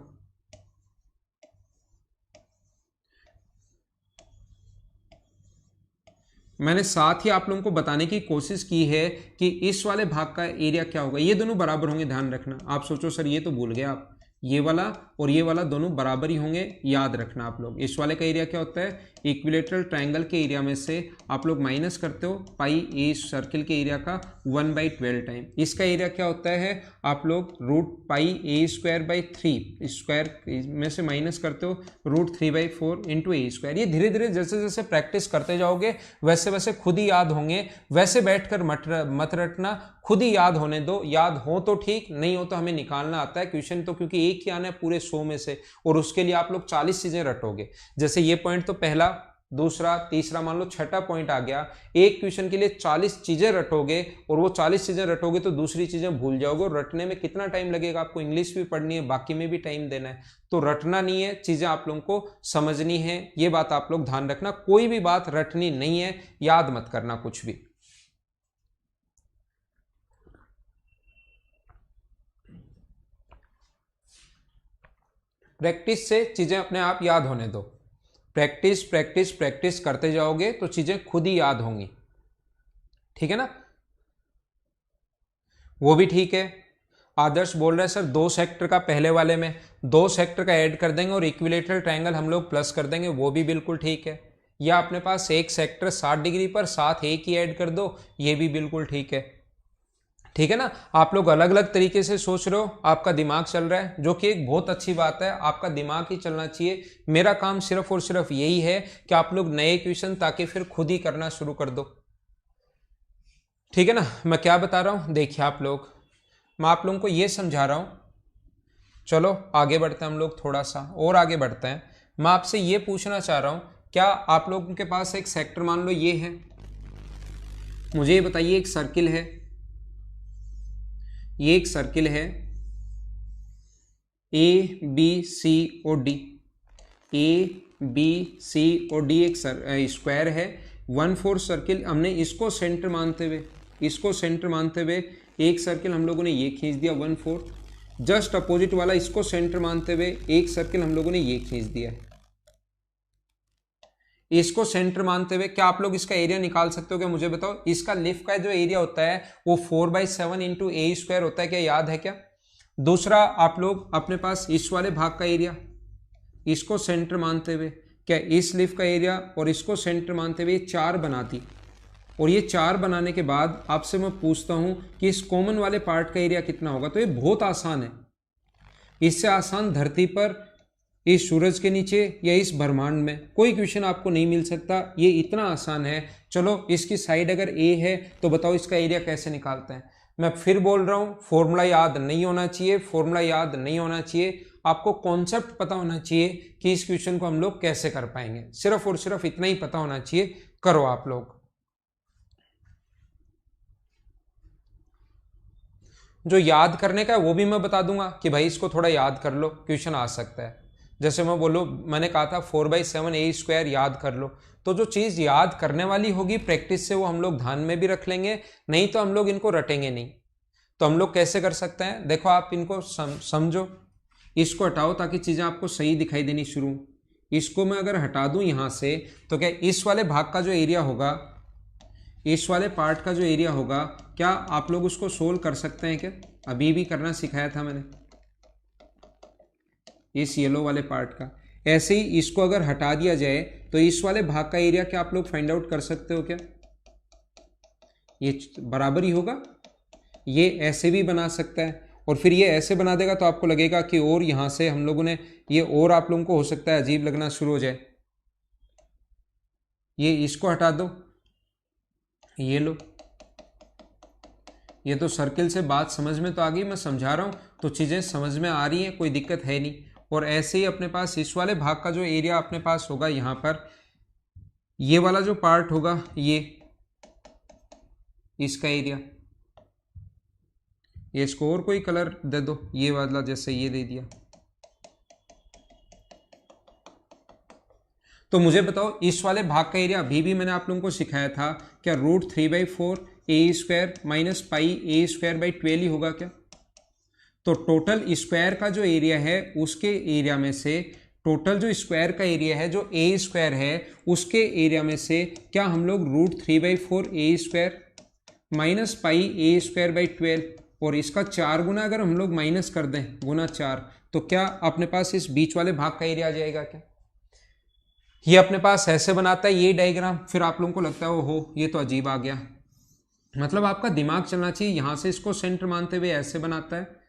मैंने साथ ही आप लोगों को बताने की कोशिश की है कि इस वाले भाग का एरिया क्या होगा। ये दोनों बराबर होंगे, ध्यान रखना। आप सोचो सर ये तो भूल गए आप, ये वाला और ये वाला दोनों बराबर ही होंगे, याद रखना आप लोग। इस वाले का एरिया क्या होता है, इक्विलेटरल ट्रायंगल के एरिया में से आप लोग माइनस करते हो पाई ए सर्किल के एरिया का 1/12 टाइम। इसका एरिया क्या होता है, आप लोग √πa²/3 स्क्वायर में से माइनस करते हो √3/4 इंटू a²। ये धीरे धीरे जैसे जैसे प्रैक्टिस करते जाओगे वैसे वैसे खुद ही याद होंगे। वैसे बैठकर मत रटना, खुद ही याद होने दो। याद हो तो ठीक, नहीं हो तो हमें निकालना आता है क्वेश्चन, तो क्योंकि एक ही आना है पूरे 100 में से, और उसके लिए आप लोग 40 चीजें रटोगे। जैसे ये पॉइंट तो पहला दूसरा, तीसरा, मान लो छठा पॉइंट आ गया। एक क्वेश्चन के लिए 40 चीजें रटोगे और वो 40 चीजें रटोगे तो दूसरी चीजें भूल जाओगे, और रटने में कितना टाइम लगेगा, आपको इंग्लिश भी पढ़नी है, बाकी में भी टाइम देना है। तो रटना नहीं है, चीजें आप लोगों को समझनी है, ये बात आप लोग ध्यान रखना। कोई भी बात रटनी नहीं है, याद मत करना कुछ भी। प्रैक्टिस से चीजें अपने आप याद होने दो। प्रैक्टिस प्रैक्टिस प्रैक्टिस करते जाओगे तो चीजें खुद ही याद होंगी, ठीक है ना। वो भी ठीक है। आदर्श बोल रहे हैं सर 2 सेक्टर का पहले वाले में 2 सेक्टर का ऐड कर देंगे और इक्विलेटरल ट्रायंगल हम लोग प्लस कर देंगे, वो भी बिल्कुल ठीक है। या अपने पास एक सेक्टर 60 डिग्री पर साथ एक ही ऐड कर दो, ये भी बिल्कुल ठीक है, ठीक है ना। आप लोग अलग अलग तरीके से सोच रहे हो, आपका दिमाग चल रहा है, जो कि एक बहुत अच्छी बात है। आपका दिमाग ही चलना चाहिए। मेरा काम सिर्फ और सिर्फ यही है कि आप लोग नए क्वेश्चन ताकि फिर खुद ही करना शुरू कर दो, ठीक है ना। मैं क्या बता रहा हूं, देखिए आप लोग, मैं आप लोगों को ये समझा रहा हूं। चलो आगे बढ़ते हैं हम लोग, थोड़ा सा और आगे बढ़ते हैं। मैं आपसे ये पूछना चाह रहा हूं, क्या आप लोगों के पास एक सेक्टर मान लो ये है, मुझे ये बताइए, एक सर्किल है, ये एक सर्किल है ए बी सी और डी, ए बी सी और डी एक स्क्वायर है 1/4 सर्किल। हमने इसको सेंटर मानते हुए, इसको सेंटर मानते हुए एक सर्किल हम लोगों ने ये खींच दिया 1/4। जस्ट अपोजिट वाला इसको सेंटर मानते हुए एक सर्किल हम लोगों ने ये खींच दिया। इसको सेंटर मानते हुए क्या आप लोग इसका एरिया निकाल सकते हो क्या, मुझे बताओ। इसका लिफ का जो एरिया होता है वो 4/7 इंटू ए स्क्वायर होता है, क्या याद है क्या। दूसरा, आप लोग अपने पास इस वाले भाग का एरिया, इसको सेंटर मानते हुए, क्या इस लिफ का एरिया और इसको सेंटर मानते हुए 4 बनाती, और ये 4 बनाने के बाद आपसे मैं पूछता हूं कि इस कॉमन वाले पार्ट का एरिया कितना होगा। तो ये बहुत आसान है, इससे आसान धरती पर, इस सूरज के नीचे या इस ब्रह्मांड में कोई क्वेश्चन आपको नहीं मिल सकता, ये इतना आसान है। चलो इसकी साइड अगर ए है तो बताओ इसका एरिया कैसे निकालते हैं। मैं फिर बोल रहा हूँ, फॉर्मूला याद नहीं होना चाहिए, फॉर्मूला याद नहीं होना चाहिए, आपको कॉन्सेप्ट पता होना चाहिए कि इस क्वेश्चन को हम लोग कैसे कर पाएंगे, सिर्फ और सिर्फ इतना ही पता होना चाहिए। करो आप लोग। जो याद करने का है वो भी मैं बता दूंगा कि भाई इसको थोड़ा याद कर लो, क्वेश्चन आ सकता है। जैसे मैं बोलो, मैंने कहा था 4/7 ए स्क्वायर याद कर लो, तो जो चीज याद करने वाली होगी प्रैक्टिस से वो हम लोग ध्यान में भी रख लेंगे, नहीं तो हम लोग इनको रटेंगे नहीं। तो हम लोग कैसे कर सकते हैं, देखो आप इनको समझो, इसको हटाओ ताकि चीजें आपको सही दिखाई देनी शुरू। इसको मैं अगर हटा दूं यहां से तो क्या इस वाले भाग का जो एरिया होगा, इस वाले पार्ट का जो एरिया होगा, क्या आप लोग उसको सोल्व कर सकते हैं क्या। अभी भी करना सिखाया था मैंने, इस येलो वाले पार्ट का। ऐसे ही इसको अगर हटा दिया जाए तो इस वाले भाग का एरिया क्या आप लोग फाइंड आउट कर सकते हो क्या। ये बराबर ही होगा, ये ऐसे भी बना सकता है और फिर ये ऐसे बना देगा तो आपको लगेगा कि और यहाँ से हम लोगों ने ये, और आप लोगों को हो सकता है अजीब लगना शुरू हो जाए। ये इसको हटा दो, ये लो, ये तो सर्किल से बात समझ में तो आ गई, मैं समझा रहा हूँ तो चीज़ें समझ में आ रही हैं, कोई दिक्कत है नहीं। और ऐसे ही अपने पास इस वाले भाग का जो एरिया अपने पास होगा यहाँ पर, ये वाला जो पार्ट होगा ये इसका एरिया, ये इसको और कोई कलर दे दो, ये वाला जैसे ये दे दिया। तो मुझे बताओ इस वाले भाग का एरिया अभी भी मैंने आप लोगों को सिखाया था, क्या √3/4 A square minus pi A square by 12 ही होगा क्या। तो टोटल स्क्वायर का जो एरिया है उसके एरिया में से, टोटल जो स्क्वायर का एरिया है जो ए स्क्वायर है उसके एरिया में से क्या हम लोग √3/4 A square minus pi A square by 12 और इसका 4 गुना अगर हम लोग माइनस कर दें गुना 4, तो क्या अपने पास इस बीच वाले भाग का एरिया आ जाएगा क्या। ये अपने पास ऐसे बनाता है ये डायग्राम, फिर आप लोगों को लगता है ओहो ये तो अजीब आ गया, मतलब आपका दिमाग चलना चाहिए। यहां से इसको सेंटर मानते हुए ऐसे बनाता है,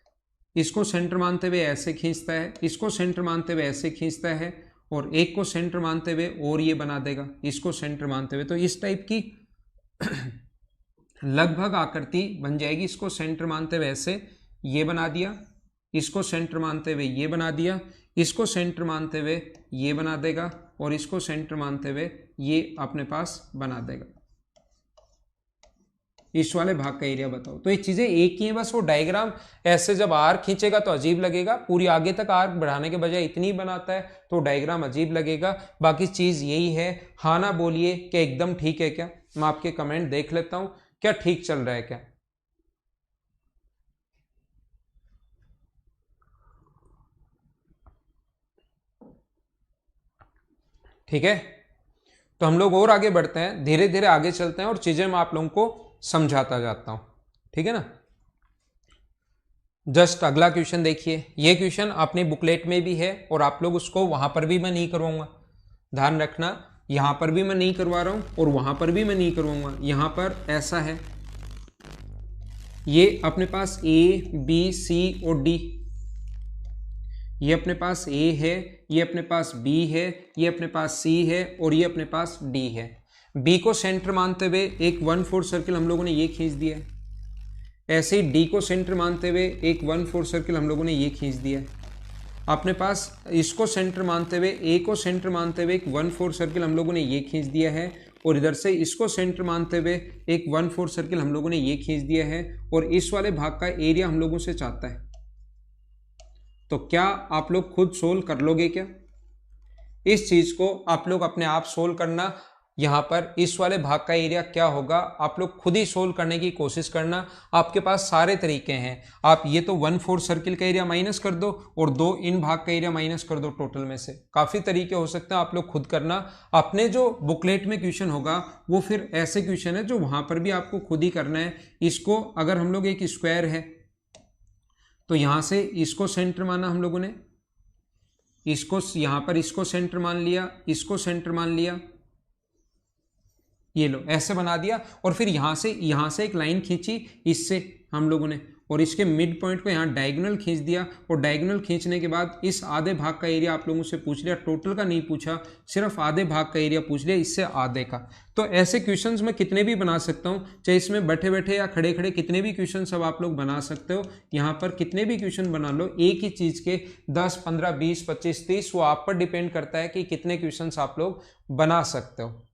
इसको सेंटर मानते हुए ऐसे खींचता है, इसको सेंटर मानते हुए ऐसे खींचता है, और एक को सेंटर मानते हुए और ये बना देगा, इसको सेंटर मानते हुए। तो इस टाइप की लगभग आकृति बन जाएगी। इसको सेंटर मानते हुए ऐसे ये बना दिया, इसको सेंटर मानते हुए ये बना दिया, इसको सेंटर मानते हुए ये बना देगा, और इसको सेंटर मानते हुए ये अपने पास बना देगा। इस वाले भाग का एरिया बताओ। तो ये चीजें एक ही है, बस वो डायग्राम ऐसे जब आर्क खींचेगा तो अजीब लगेगा, पूरी आगे तक आर्क बढ़ाने के बजाय इतनी ही बनाता है तो डायग्राम अजीब लगेगा। बाकी चीज यही है। हाँ ना बोलिए कि एकदम ठीक है क्या, मैं आपके कमेंट देख लेता हूं, क्या ठीक चल रहा है क्या। ठीक है, तो हम लोग और आगे बढ़ते हैं, धीरे धीरे आगे चलते हैं और चीजें मैं आप लोगों को समझाता जाता हूं। ठीक है ना। जस्ट अगला क्वेश्चन देखिए, ये क्वेश्चन अपनी बुकलेट में भी है और आप लोग उसको वहां पर भी मैं नहीं करवाऊंगा, ध्यान रखना। यहां पर भी मैं नहीं करवा रहा हूं और वहां पर भी मैं नहीं करवाऊंगा। यहां पर ऐसा है, ये अपने पास ए बी सी और डी, ये अपने पास ए है, ये अपने पास बी है, ये अपने पास सी है और ये अपने पास डी है। बी को सेंटर मानते हुए एक 1/4 सर्किल हम लोगों ने ये खींच दिया है। ऐसे ही डी को सेंटर मानते हुए एक 1/4 सर्किल हम लोगों ने ये खींच दिया है। अपने पास इसको सेंटर मानते हुए, ए को सेंटर मानते हुए एक 1/4 सर्किल हम लोगों ने ये खींच दिया है और इधर से इसको सेंटर मानते हुए एक 1/4 सर्किल हम लोगों ने ये खींच दिया है और इस वाले भाग का एरिया हम लोगों से चाहता है। तो क्या आप लोग खुद सोल्व कर लोगे क्या? इस चीज को आप लोग अपने आप सोल्व करना। यहां पर इस वाले भाग का एरिया क्या होगा आप लोग खुद ही सोल्व करने की कोशिश करना। आपके पास सारे तरीके हैं। आप ये तो 1/4 सर्किल का एरिया माइनस कर दो और 2 इन भाग का एरिया माइनस कर दो, टोटल में से काफी तरीके हो सकते हैं, आप लोग खुद करना। अपने जो बुकलेट में क्वेश्चन होगा वो फिर ऐसे क्वेश्चन है जो वहां पर भी आपको खुद ही करना है। इसको अगर हम लोग एक स्क्वायर है तो यहां से इसको सेंटर माना हम लोगों ने, इसको यहां पर इसको सेंटर मान लिया, इसको सेंटर मान लिया, ये लो ऐसे बना दिया और फिर यहां से एक लाइन खींची इससे हम लोगों ने और इसके मिड पॉइंट को यहां डायगोनल खींच दिया और डायगोनल खींचने के बाद इस आधे भाग का एरिया आप लोगों से पूछ लिया, टोटल का नहीं पूछा, सिर्फ आधे भाग का एरिया पूछ लिया, इससे आधे का। तो ऐसे क्वेश्चंस मैं कितने भी बना सकता हूं, चाहे इसमें बैठे बैठे या खड़े खड़े कितने भी क्वेश्चन सब आप लोग बना सकते हो। यहां पर कितने भी क्वेश्चन बना लो एक ही चीज के 10, 15, 20, 25, 30, वो आप पर डिपेंड करता है कि कितने क्वेश्चन आप लोग बना सकते हो।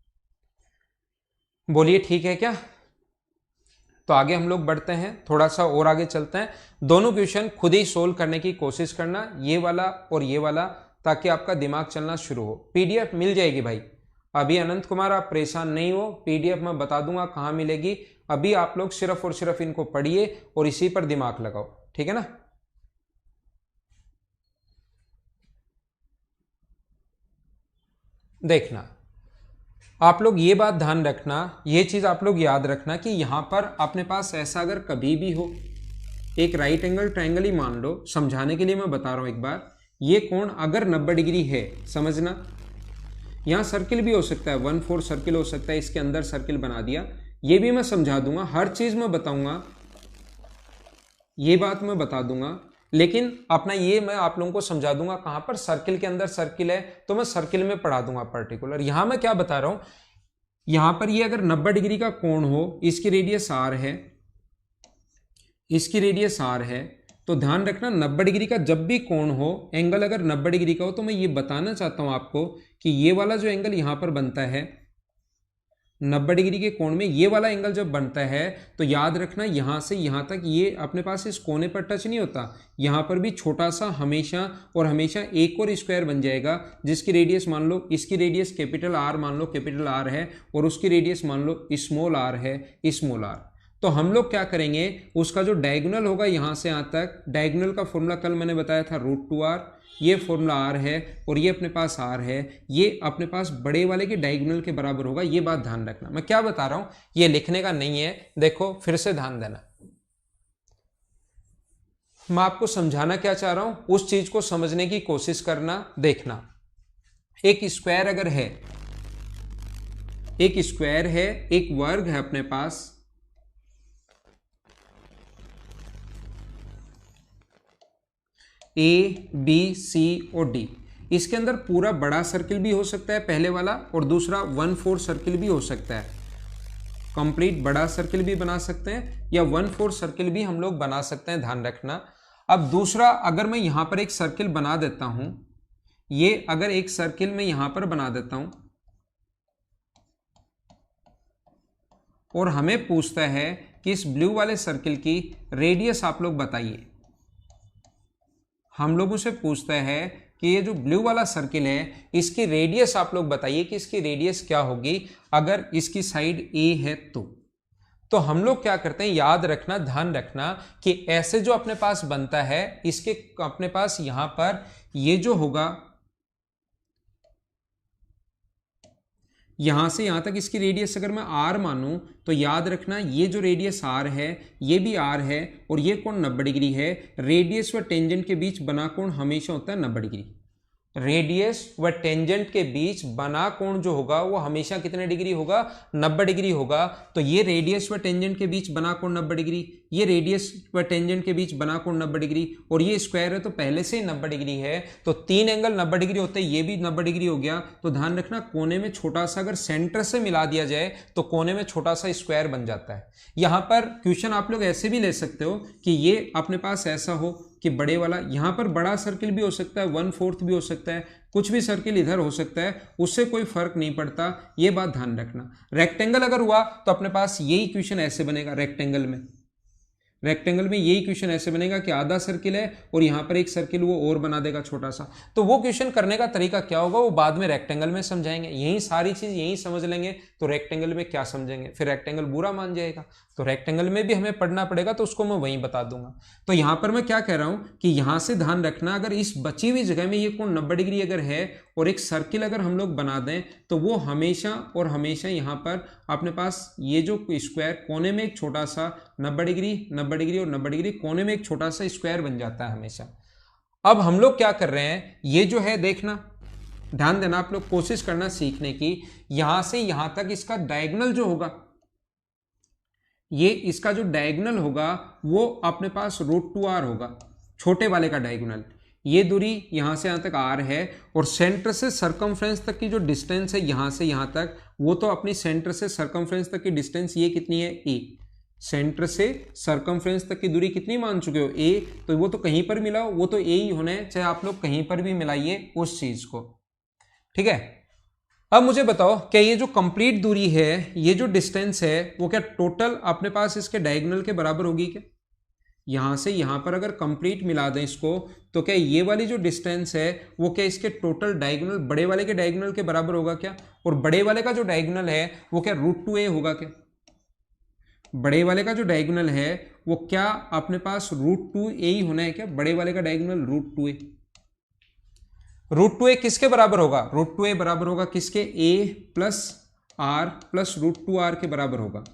बोलिए ठीक है क्या? तो आगे हम लोग बढ़ते हैं, थोड़ा सा और आगे चलते हैं। दोनों क्वेश्चन खुद ही सोल्व करने की कोशिश करना, ये वाला और ये वाला, ताकि आपका दिमाग चलना शुरू हो। पीडीएफ मिल जाएगी भाई, अभी अनंत कुमार आप परेशान नहीं हो, पीडीएफ मैं बता दूंगा कहां मिलेगी। अभी आप लोग सिर्फ और सिर्फ इनको पढ़िए और इसी पर दिमाग लगाओ, ठीक है ना। देखना आप लोग ये बात ध्यान रखना, ये चीज आप लोग याद रखना कि यहां पर अपने पास ऐसा अगर कभी भी हो, एक राइट एंगल ट्रायंगल ही मान लो, समझाने के लिए मैं बता रहा हूं एक बार, ये कोण अगर 90 डिग्री है, समझना, यहां सर्किल भी हो सकता है, 1/4 सर्किल हो सकता है, इसके अंदर सर्किल बना दिया, ये भी मैं समझा दूंगा, हर चीज मैं बताऊंगा, ये बात मैं बता दूंगा। लेकिन अपना ये मैं आप लोगों को समझा दूंगा कहां पर सर्किल के अंदर सर्किल है, तो मैं सर्किल में पढ़ा दूंगा पर्टिकुलर। यहां मैं क्या बता रहा हूं, यहां पर ये अगर 90 डिग्री का कोण हो, इसकी रेडियस आर है, इसकी रेडियस आर है, तो ध्यान रखना 90 डिग्री का जब भी कोण हो, एंगल अगर 90 डिग्री का हो, तो मैं ये बताना चाहता हूं आपको कि ये वाला जो एंगल यहां पर बनता है 90 डिग्री के कोण में, ये वाला एंगल जब बनता है तो याद रखना यहां से यहां तक ये अपने पास इस कोने पर टच नहीं होता, यहां पर भी छोटा सा हमेशा और हमेशा एक और स्क्वायर बन जाएगा, जिसकी रेडियस मान लो, इसकी रेडियस कैपिटल आर मान लो, कैपिटल आर है, और उसकी रेडियस मान लो स्मॉल आर है, स्मॉल आर। तो हम लोग क्या करेंगे, उसका जो डायगोनल होगा यहां से यहां तक, डायगोनल का फॉर्मूला कल मैंने बताया था √2r, ये फॉर्मूला आर है और ये अपने पास आर है, ये अपने पास बड़े वाले के डायगोनल के बराबर होगा। ये बात ध्यान रखना, मैं क्या बता रहा हूं ये लिखने का नहीं है, देखो फिर से ध्यान देना, मैं आपको समझाना क्या चाह रहा हूं उस चीज को समझने की कोशिश करना। देखना, एक स्क्वायर अगर है, एक स्क्वायर है, एक वर्ग है अपने पास, ए बी सी और डी, इसके अंदर पूरा बड़ा सर्किल भी हो सकता है पहले वाला, और दूसरा 1/4 सर्किल भी हो सकता है, कंप्लीट बड़ा सर्किल भी बना सकते हैं या 1/4 सर्किल भी हम लोग बना सकते हैं, ध्यान रखना। अब दूसरा, अगर मैं यहां पर एक सर्किल बना देता हूं, ये अगर एक सर्किल में यहां पर बना देता हूं और हमें पूछता है कि इस ब्लू वाले सर्किल की रेडियस आप लोग बताइए, हम लोगों से पूछता है कि ये जो ब्लू वाला सर्किल है इसकी रेडियस आप लोग बताइए कि इसकी रेडियस क्या होगी अगर इसकी साइड ए है तो हम लोग क्या करते हैं, याद रखना, ध्यान रखना कि ऐसे जो अपने पास बनता है इसके अपने पास यहां पर ये जो होगा यहां से यहां तक इसकी रेडियस अगर मैं आर मानूं तो याद रखना ये जो रेडियस आर है ये भी आर है और ये कोण 90 डिग्री है। रेडियस व टेंजेंट के बीच बना कोण हमेशा होता है 90 डिग्री। रेडियस व टेंजेंट के बीच बना कोण जो होगा वो हमेशा कितने डिग्री होगा, 90 डिग्री होगा। तो ये रेडियस व टेंजेंट के बीच बना कोण 90 डिग्री, ये रेडियस व टेंजेंट के बीच बना कोण 90 डिग्री और ये स्क्वायर है तो पहले से ही 90 डिग्री है। तो तीन एंगल 90 डिग्री होते हैं, ये भी 90 डिग्री हो गया। तो ध्यान रखना कोने में छोटा सा अगर सेंटर से मिला दिया जाए तो कोने में छोटा सा स्क्वायर बन जाता है। यहां पर क्वेश्चन आप लोग ऐसे भी ले सकते हो कि ये अपने पास ऐसा हो कि बड़े वाला यहां पर बड़ा सर्किल भी हो सकता है, 1/4 भी हो सकता है, कुछ भी सर्किल इधर हो सकता है, उससे कोई फर्क नहीं पड़ता, ये बात ध्यान रखना। रेक्टेंगल अगर हुआ तो अपने पास यही इक्वेशन ऐसे बनेगा। रेक्टेंगल में यही इक्वेशन ऐसे बनेगा कि आधा सर्किल है और यहां पर एक सर्किल वो और बना देगा छोटा सा। तो वो क्वेश्चन करने का तरीका क्या होगा वो बाद में रेक्टेंगल में समझाएंगे। यही सारी चीज यही समझ लेंगे तो रेक्टेंगल में क्या समझेंगे, फिर रेक्टेंगल बुरा मान जाएगा। तो रेक्टेंगल में भी हमें पढ़ना पड़ेगा तो उसको मैं वहीं बता दूंगा। तो यहां पर मैं क्या कह रहा हूं कि यहां से ध्यान रखना अगर इस बची हुई जगह में ये कोण 90 डिग्री अगर है और एक सर्किल अगर हम लोग बना दें तो वो हमेशा और हमेशा यहां पर अपने पास ये जो स्क्वायर कोने में एक छोटा सा 90 डिग्री और 90 डिग्री कोने में एक छोटा सा स्क्वायर बन जाता है हमेशा। अब हम लोग क्या कर रहे हैं, ये जो है देखना, ध्यान देना, आप लोग कोशिश करना सीखने की। यहां से यहां तक इसका डायगोनल जो होगा, ये इसका जो डायगोनल होगा वो अपने पास √2r होगा, छोटे वाले का डायगोनल। ये दूरी यहां से यहां तक r है और सेंटर से सरकमफ्रेंस तक की जो डिस्टेंस है यहां से यहां तक, वो तो अपनी सेंटर से सरकमफ्रेंस तक की डिस्टेंस ये कितनी है, a। सेंटर से सरकमफ्रेंस तक की दूरी कितनी मान चुके हो, a। तो वो तो कहीं पर मिला हो वो तो a ही होना है, चाहे आप लोग कहीं पर भी मिलाइए उस चीज को, ठीक है। अब मुझे बताओ क्या ये जो कंप्लीट दूरी है, ये जो डिस्टेंस है वो क्या टोटल अपने पास इसके डायगोनल के बराबर होगी क्या? यहां से यहां पर अगर कंप्लीट मिला दें इसको तो क्या ये वाली जो डिस्टेंस है वो क्या इसके टोटल डायगोनल बड़े वाले के डायगोनल के बराबर होगा क्या? और बड़े वाले का जो डायगोनल है वो क्या √2a होगा क्या? बड़े वाले का जो डायगोनल है वो क्या अपने पास √2a ही होना है क्या? बड़े वाले का डायगोनल √2a। √2a किसके बराबर होगा? √2a बराबर होगा किसके? a plus r plus √2r के बराबर होगा।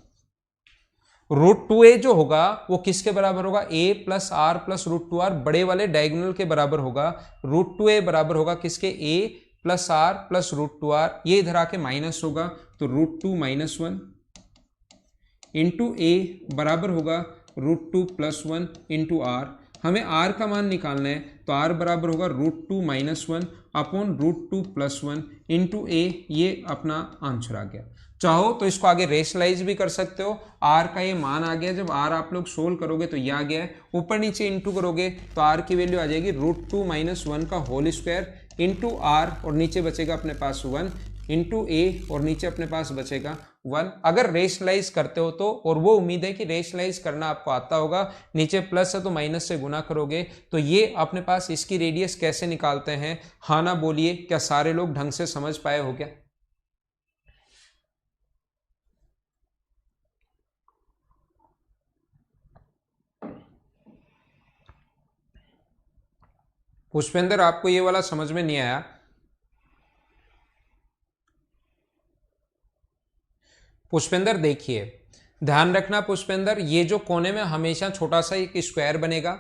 √2a जो होगा वो किसके बराबर होगा? a plus r plus √2r बड़े वाले डायगोनल के बराबर होगा। √2a बराबर होगा किसके? a plus r plus √2r, ये इधर आके माइनस होगा तो √2 - 1 इंटू a बराबर होगा √2 + 1 इंटू r। हमें r का मान निकालना है तो r बराबर होगा √2 - 1 अपॉन √2 + 1 इंटू a। ये अपना आंसर आ गया। चाहो तो इसको आगे रेशनलाइज भी कर सकते हो। r का ये मान आ गया, जब r आप लोग सोल्व करोगे तो ये आ गया है, ऊपर नीचे इंटू करोगे तो r की वैल्यू आ जाएगी √2 - 1 का होल स्क्वायर इंटू r और नीचे बचेगा अपने पास 1 इंटू a और नीचे अपने पास बचेगा 1। अगर रेशनलाइज करते हो तो, और वो उम्मीद है कि रेशनलाइज करना आपको आता होगा, नीचे प्लस है तो माइनस से गुना करोगे तो ये अपने पास इसकी रेडियस कैसे निकालते हैं, हाँ ना बोलिए, क्या सारे लोग ढंग से समझ पाए हो क्या? पुष्पेंद्र आपको ये वाला समझ में नहीं आया? पुष्पेंद्र देखिए, ध्यान रखना पुष्पेंद्र, ये जो कोने में हमेशा छोटा सा एक स्क्वायर बनेगा,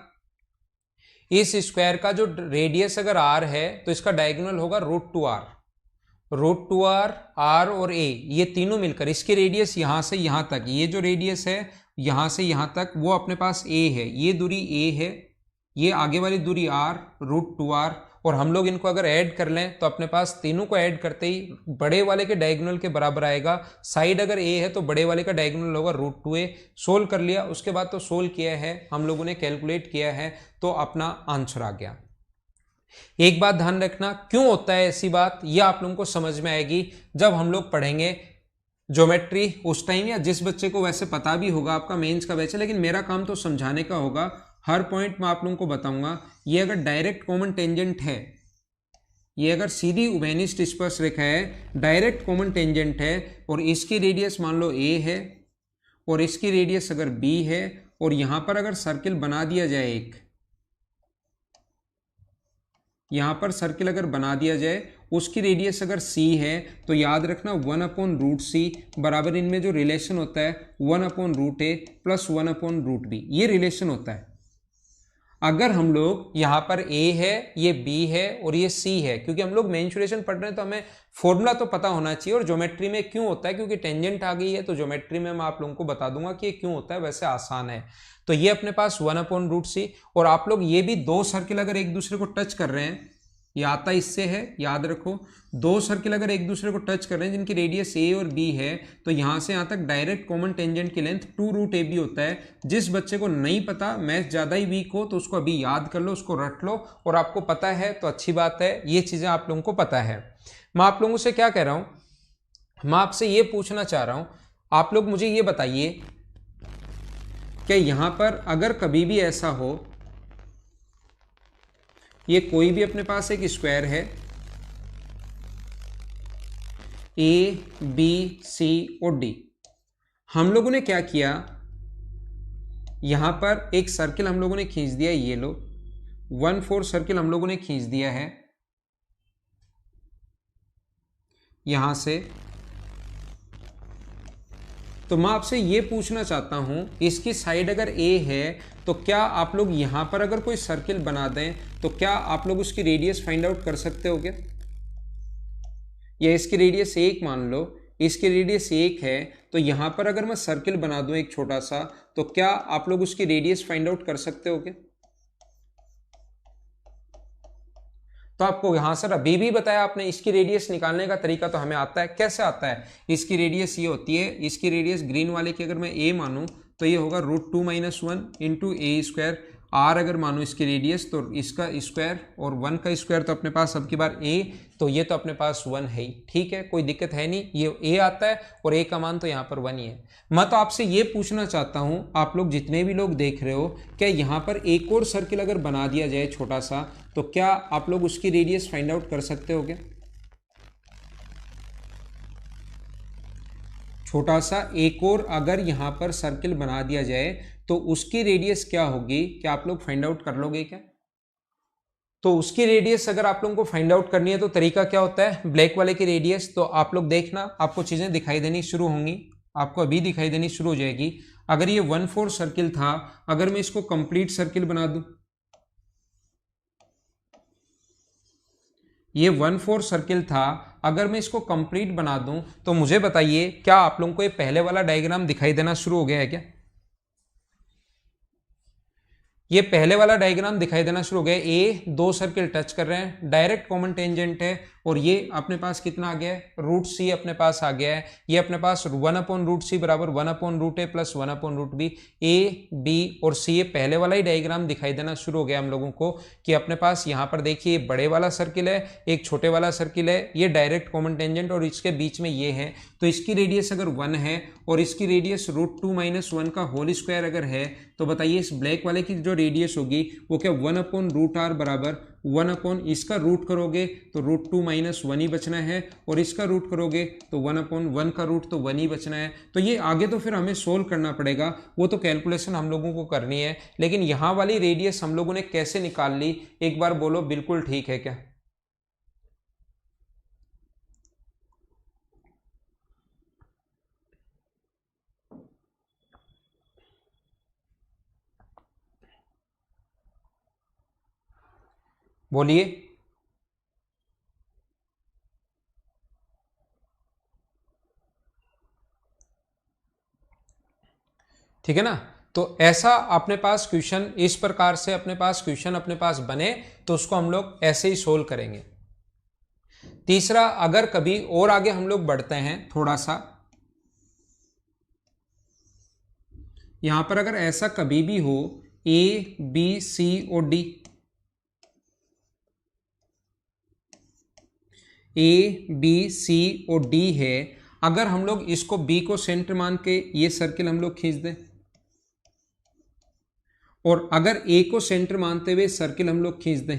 इस स्क्वायर का जो रेडियस अगर r है तो इसका डायगोनल होगा √2r। √2r, r और a ये तीनों मिलकर इसकी रेडियस यहां से यहां तक, ये जो रेडियस है यहां से यहां तक वो अपने पास a है, ये दूरी a है, ये आगे वाली दूरी r √2r। और हम लोग इनको अगर ऐड कर लें तो अपने पास तीनों को ऐड करते ही बड़े वाले के डायगोनल के बराबर आएगा। साइड अगर a है तो बड़े वाले का डायगोनल होगा √2a। सोल्व कर लिया, उसके बाद तो सोल्व किया है हम लोगों ने, कैलकुलेट किया है तो अपना आंसर आ गया। एक बात ध्यान रखना, क्यों होता है ऐसी बात, ये आप लोगों को समझ में आएगी जब हम लोग पढ़ेंगे ज्योमेट्री उस टाइम, या जिस बच्चे को वैसे पता भी होगा आपका मेंस का बैच है, लेकिन मेरा काम तो समझाने का होगा। हर पॉइंट मैं आप लोगों को बताऊंगा। ये अगर डायरेक्ट कॉमन टेंजेंट है, ये अगर सीधी उभयनिष्ठ स्पर्शरेखा है, डायरेक्ट कॉमन टेंजेंट है, और इसकी रेडियस मान लो a है और इसकी रेडियस अगर b है, और यहां पर अगर सर्किल बना दिया जाए एक, यहां पर सर्किल अगर बना दिया जाए, उसकी रेडियस अगर c है, तो याद रखना 1/√c बराबर इनमें जो रिलेशन होता है 1/√a प्लस 1/√b, ये रिलेशन होता है। अगर हम लोग यहाँ पर a है, ये b है और ये c है, क्योंकि हम लोग मेंसुरेशन पढ़ रहे हैं तो हमें फॉर्मूला तो पता होना चाहिए। और ज्योमेट्री में क्यों होता है, क्योंकि टेंजेंट आ गई है तो ज्योमेट्री में मैं आप लोगों को बता दूंगा कि ये क्यों होता है, वैसे आसान है। तो ये अपने पास 1/√c, और आप लोग ये भी दो सर्किल अगर एक दूसरे को टच कर रहे हैं, ये आता इससे है, याद रखो, दो सर्किल अगर एक दूसरे को टच कर रहे हैं जिनकी रेडियस a और b है, तो यहां से यहां तक डायरेक्ट कॉमन टेंजेंट की लेंथ 2√ab होता है। जिस बच्चे को नहीं पता, मैथ ज्यादा ही वीक हो, तो उसको अभी याद कर लो, उसको रट लो, और आपको पता है तो अच्छी बात है, ये चीजें आप लोगों को पता है। मैं आप लोगों से क्या कह रहा हूं, मैं आपसे ये पूछना चाह रहा हूं, आप लोग मुझे ये बताइए कि यहां पर अगर कभी भी ऐसा हो, ये कोई भी अपने पास एक स्क्वायर है, ए बी सी और डी, हम लोगों ने क्या किया, यहां पर एक सर्किल हम लोगों ने खींच दिया, ये लो 1/4 सर्किल हम लोगों ने खींच दिया है यहां से। तो मैं आपसे ये पूछना चाहता हूं, इसकी साइड अगर ए है, तो क्या आप लोग यहां पर अगर कोई सर्किल बना दें, तो क्या आप लोग उसकी रेडियस फाइंड आउट कर सकते हो क्या? या इसकी रेडियस 1 मान लो, इसकी रेडियस 1 है, तो यहां पर अगर मैं सर्किल बना दूं एक छोटा सा, तो क्या आप लोग उसकी रेडियस फाइंड आउट कर सकते हो क्या? तो आपको यहां सर अभी भी बताया आपने, इसकी रेडियस निकालने का तरीका तो हमें आता है। कैसे आता है? इसकी रेडियस ये होती है, इसकी रेडियस ग्रीन वाले की अगर मैं a मानूं तो ये होगा √2 - 1 इंटू ए स्क्वायर। आर अगर मानो इसकी रेडियस, तो इसका स्क्वायर और 1 का स्क्वायर, तो अपने पास अब की बार a, तो ये तो अपने पास 1 है ही, ठीक है, कोई दिक्कत है नहीं, ये a आता है और a का मान तो यहाँ पर 1 ही है। मैं तो आपसे ये पूछना चाहता हूँ, आप लोग जितने भी लोग देख रहे हो, क्या यहाँ पर एक और सर्किल अगर बना दिया जाए छोटा सा, तो क्या आप लोग उसकी रेडियस फाइंड आउट कर सकते हो क्या? छोटा सा एक और अगर यहां पर सर्किल बना दिया जाए, तो उसकी रेडियस क्या होगी, क्या आप लोग फाइंड आउट कर लोगे क्या? तो उसकी रेडियस अगर आप लोगों को फाइंड आउट करनी है, तो तरीका क्या होता है, ब्लैक वाले की रेडियस, तो आप लोग देखना, आपको चीजें दिखाई देनी शुरू होंगी, आपको अभी दिखाई देनी शुरू हो जाएगी। अगर ये 1/4 सर्किल था, अगर मैं इसको कंप्लीट सर्किल बना दूं, ये 1/4 सर्किल था, अगर मैं इसको कंप्लीट बना दूं, तो मुझे बताइए क्या आप लोगों को ये पहले वाला डायग्राम दिखाई देना शुरू हो गया है क्या? ये पहले वाला डायग्राम दिखाई देना शुरू हो गया। ए दो सर्किल टच कर रहे हैं, डायरेक्ट कॉमन टेंजेंट है, और ये अपने पास कितना आ गया है, √c अपने पास आ गया है। ये अपने पास 1/√c बराबर 1/√a plus 1/√b, A B और सी, ये पहले वाला ही डायग्राम दिखाई देना शुरू हो गया हम लोगों को, कि अपने पास यहाँ पर देखिए बड़े वाला सर्किल है, एक छोटे वाला सर्किल है, ये डायरेक्ट कॉमन टेंजेंट, और इसके बीच में ये है। तो इसकी रेडियस अगर 1 है और इसकी रेडियस √2 - 1 का होल स्क्वायर अगर है, तो बताइए इस ब्लैक वाले की जो रेडियस होगी वो क्या 1/√r बराबर 1 इसका रूट करोगे तो √2 - 1 ही बचना है, और इसका रूट करोगे तो 1/1 का रूट तो 1 ही बचना है। तो ये आगे तो फिर हमें सोल्व करना पड़ेगा, वो तो कैलकुलेशन हम लोगों को करनी है, लेकिन यहाँ वाली रेडियस हम लोगों ने कैसे निकाल ली, एक बार बोलो, बिल्कुल ठीक है क्या? बोलिए। ठीक है ना? तो ऐसा अपने पास क्वेश्चन, इस प्रकार से अपने पास क्वेश्चन अपने पास बने, तो उसको हम लोग ऐसे ही सोल्व करेंगे। तीसरा, अगर कभी और आगे हम लोग बढ़ते हैं थोड़ा सा, यहां पर अगर ऐसा कभी भी हो, ए बी सी और डी, ए बी सी और डी है, अगर हम लोग इसको बी को सेंटर मान के ये सर्किल हम लोग खींच दें, और अगर ए को सेंटर मानते हुए सर्किल हम लोग खींच दें,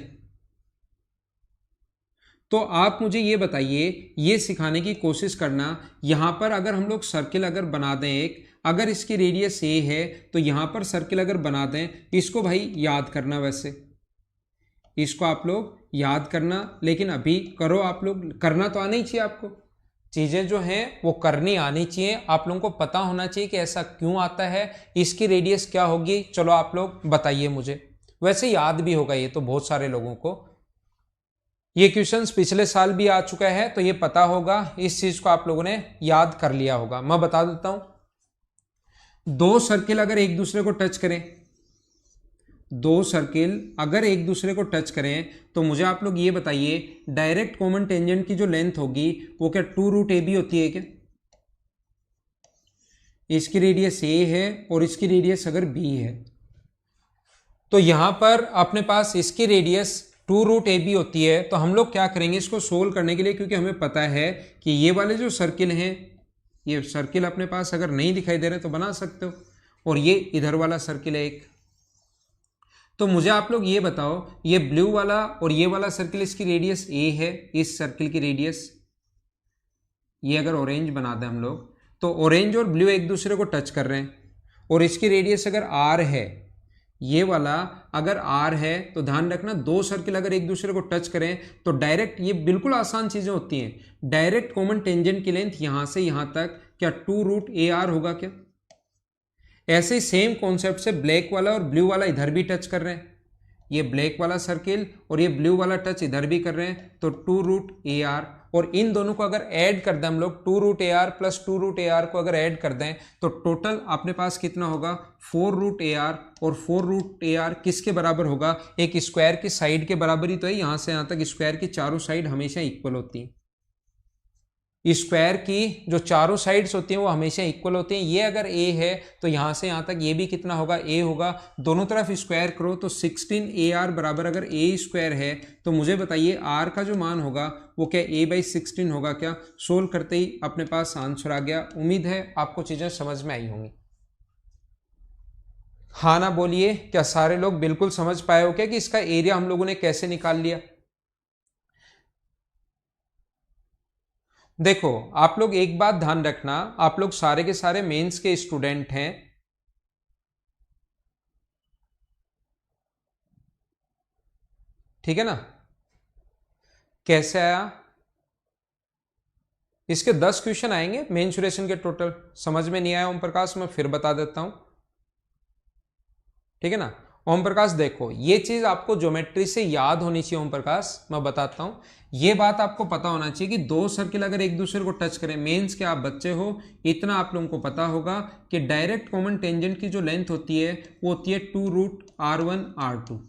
तो आप मुझे ये बताइए, ये सिखाने की कोशिश करना, यहां पर अगर हम लोग सर्किल अगर बना दें एक, अगर इसकी रेडियस ए है तो यहां पर सर्किल अगर बना दें, इसको भाई याद करना, वैसे इसको आप लोग याद करना, लेकिन अभी करो आप लोग, करना तो आना ही चाहिए आपको, चीजें जो हैं वो करनी आनी चाहिए, आप लोगों को पता होना चाहिए कि ऐसा क्यों आता है, इसकी रेडियस क्या होगी। चलो आप लोग बताइए मुझे, वैसे याद भी होगा ये तो बहुत सारे लोगों को, ये क्वेश्चंस पिछले साल भी आ चुका है तो ये पता होगा, इस चीज को आप लोगों ने याद कर लिया होगा। मैं बता देता हूं, दो सर्किल अगर एक दूसरे को टच करें, दो सर्किल अगर एक दूसरे को टच करें, तो मुझे आप लोग ये बताइए, डायरेक्ट कॉमन टेंजेंट की जो लेंथ होगी वो क्या 2√AB होती है क्या? इसकी रेडियस ए है और इसकी रेडियस अगर बी है, तो यहां पर अपने पास इसकी रेडियस 2√AB होती है, तो हम लोग क्या करेंगे इसको सोल्व करने के लिए, क्योंकि हमें पता है कि ये वाले जो सर्किल हैं, ये सर्किल अपने पास अगर नहीं दिखाई दे रहे तो बना सकते हो, और ये इधर वाला सर्किल है एक, तो मुझे आप लोग ये बताओ, ये ब्लू वाला और ये वाला सर्किल इसकी रेडियस ए है, इस सर्किल की रेडियस, ये अगर ऑरेंज बना दें हम लोग, तो ऑरेंज और ब्लू एक दूसरे को टच कर रहे हैं, और इसकी रेडियस अगर आर है, ये वाला अगर आर है, तो ध्यान रखना दो सर्किल अगर एक दूसरे को टच करें तो डायरेक्ट, ये बिल्कुल आसान चीजें होती हैं, डायरेक्ट कॉमन टेंजेंट की लेंथ यहां से यहां तक क्या 2√AR होगा क्या? ऐसे ही सेम कॉन्सेप्ट से ब्लैक वाला और ब्लू वाला इधर भी टच कर रहे हैं, ये ब्लैक वाला सर्किल और ये ब्लू वाला टच इधर भी कर रहे हैं, तो 2√AR, और इन दोनों को अगर ऐड कर दें हम लोग, 2√AR प्लस 2√AR को अगर ऐड कर दें तो टोटल अपने पास कितना होगा 4√AR, और 4√AR किसके बराबर होगा? एक स्क्वायर की साइड के बराबर ही तो है, यहां से यहां तक स्क्वायर की चारों साइड हमेशा इक्वल होती हैं, स्क्वायर की जो चारों साइड्स होती हैं वो हमेशा इक्वल होती हैं, ये अगर a है तो यहां से यहां तक ये भी कितना होगा, a होगा, दोनों तरफ स्क्वायर करो तो 16AR बराबर, अगर a स्क्वायर है तो मुझे बताइए r का जो मान होगा वो क्या a/16 होगा क्या? सोल्व करते ही अपने पास आंसर आ गया। उम्मीद है आपको चीजें समझ में आई होंगी, हाँ ना बोलिए, क्या सारे लोग बिल्कुल समझ पाए हो क्या कि इसका एरिया हम लोगों ने कैसे निकाल लिया? देखो आप लोग एक बात ध्यान रखना, आप लोग सारे के सारे मेंस के स्टूडेंट हैं, ठीक है ना? कैसे आया? इसके 10 क्वेश्चन आएंगे मेंसुरेशन के टोटल, समझ में नहीं आया ओम प्रकाश, मैं फिर बता देता हूं, ठीक है ना? ओम प्रकाश देखो, ये चीज आपको ज्योमेट्री से याद होनी चाहिए ओम प्रकाश, मैं बताता हूं, ये बात आपको पता होना चाहिए कि दो सर्किल अगर एक दूसरे को टच करें, मेंस के आप बच्चे हो, इतना आप लोगों को पता होगा कि डायरेक्ट कॉमन टेंजेंट की जो लेंथ होती है वो होती है 2√R1R2।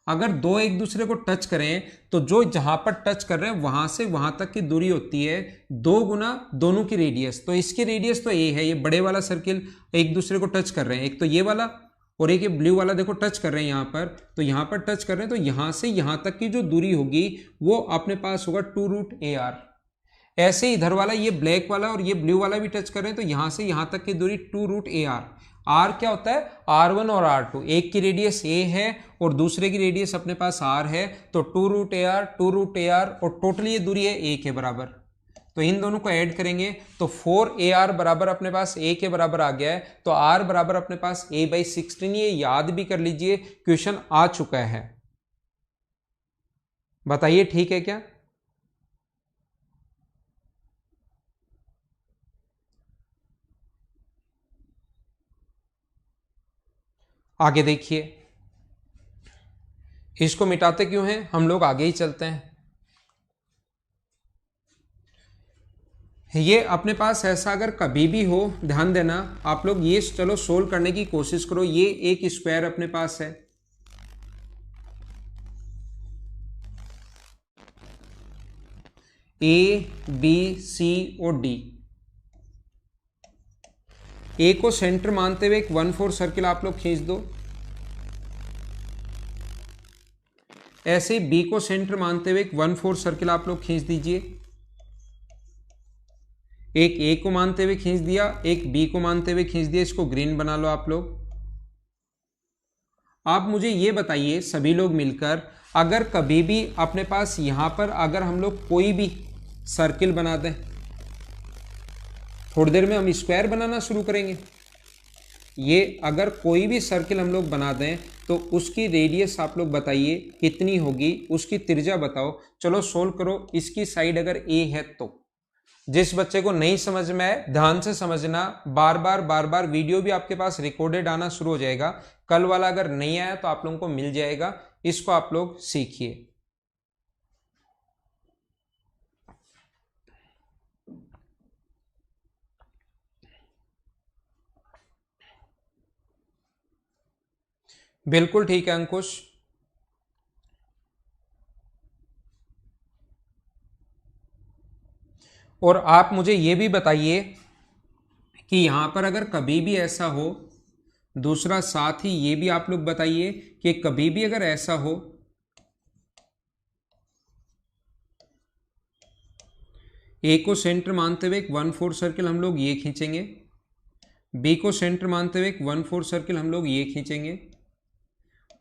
अगर दो एक दूसरे को टच करें तो जो जहां पर टच कर रहे हैं वहां से वहां तक की दूरी होती है 2 गुना दोनों की रेडियस, तो इसकी रेडियस तो ए है, ये बड़े वाला सर्किल एक दूसरे को टच कर रहे हैं, एक तो ये वाला और एक ये ब्लू वाला देखो टच कर रहे हैं यहां पर, तो यहां पर टच कर रहे हैं, तो यहां से यहां तक की जो दूरी होगी वो अपने पास होगा 2√AR। ऐसे ही इधर वाला ये ब्लैक वाला और ये ब्लू वाला भी टच कर रहे हैं, तो यहां से यहां तक की दूरी 2√AR। आर क्या होता है? R1 और R2, एक की रेडियस a है और दूसरे की रेडियस अपने पास r है, तो 2√AR और टोटल ये दूरी है a के बराबर, तो इन दोनों को ऐड करेंगे तो 4AR बराबर अपने पास a के बराबर आ गया है, तो r बराबर अपने पास a/16, ये याद भी कर लीजिए, क्वेश्चन आ चुका है, बताइए ठीक है क्या? आगे देखिए, इसको मिटाते क्यों हैं, हम लोग आगे ही चलते हैं। ये अपने पास ऐसा अगर कभी भी हो, ध्यान देना आप लोग, ये चलो सोल्व करने की कोशिश करो, ये एक स्क्वायर अपने पास है, ए बी सी और डी, ए को सेंटर मानते हुए एक 1/4 सर्किल आप लोग खींच दो, ऐसे ही बी को सेंटर मानते हुए एक 1/4 सर्किल आप लोग खींच दीजिए। एक ए को मानते हुए खींच दिया, एक बी को मानते हुए खींच दिया, इसको ग्रीन बना लो आप लोग। आप मुझे ये बताइए सभी लोग मिलकर, अगर कभी भी अपने पास यहां पर अगर हम लोग कोई भी सर्किल बना दें, थोड़ी देर में हम स्क्वायर बनाना शुरू करेंगे, ये अगर कोई भी सर्किल हम लोग बना दें तो उसकी रेडियस आप लोग बताइए कितनी होगी, उसकी त्रिज्या बताओ। चलो सोल्व करो। इसकी साइड अगर ए है तो जिस बच्चे को नहीं समझ में आए ध्यान से समझना, बार बार वीडियो भी आपके पास रिकॉर्डेड आना शुरू हो जाएगा। कल वाला अगर नहीं आया तो आप लोगों को मिल जाएगा, इसको आप लोग सीखिए। बिल्कुल ठीक है अंकुश। और आप मुझे ये भी बताइए कि यहां पर अगर कभी भी ऐसा हो, दूसरा साथ ही ये भी आप लोग बताइए कि कभी भी अगर ऐसा हो ए को सेंटर मानते हुए एक 1/4 सर्किल हम लोग ये खींचेंगे, बी को सेंटर मानते हुए एक 1/4 सर्किल हम लोग ये खींचेंगे,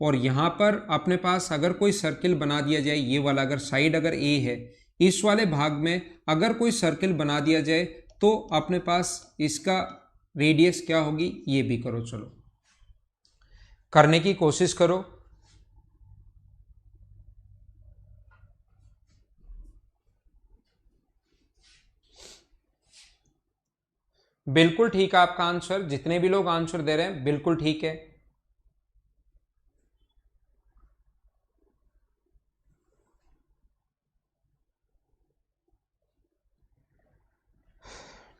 और यहां पर अपने पास अगर कोई सर्किल बना दिया जाए, ये वाला अगर साइड अगर ए है, इस वाले भाग में अगर कोई सर्किल बना दिया जाए तो अपने पास इसका रेडियस क्या होगी, ये भी करो। चलो करने की कोशिश करो। बिल्कुल ठीक है आपका आंसर, जितने भी लोग आंसर दे रहे हैं बिल्कुल ठीक है।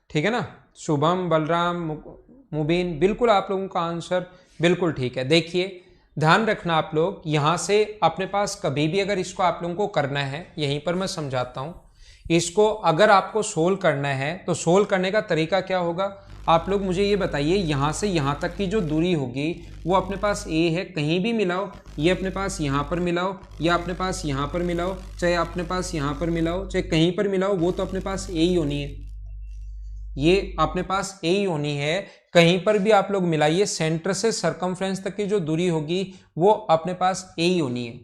ठीक है ना, शुभम, बलराम, मुबीन, बिल्कुल आप लोगों का आंसर बिल्कुल ठीक है। देखिए ध्यान रखना आप लोग, यहां से अपने पास कभी भी अगर इसको आप लोगों को करना है, यहीं पर मैं समझाता हूं, इसको अगर आपको सोल्व करना है तो सोल्व करने का तरीका क्या होगा, आप लोग मुझे ये बताइए। यहां से यहां तक की जो दूरी होगी वो अपने पास ए है, कहीं भी मिलाओ, ये अपने पास यहां पर मिलाओ या अपने पास यहां पर मिलाओ, चाहे अपने पास यहां पर मिलाओ, चाहे कहीं पर मिलाओ, वो तो अपने पास ए ही होनी है, ये अपने पास ए ही होनी है। कहीं पर भी आप लोग मिलाइए, सेंटर से सरकमफ्रेंस तक की जो दूरी होगी वो अपने पास ए ही होनी है।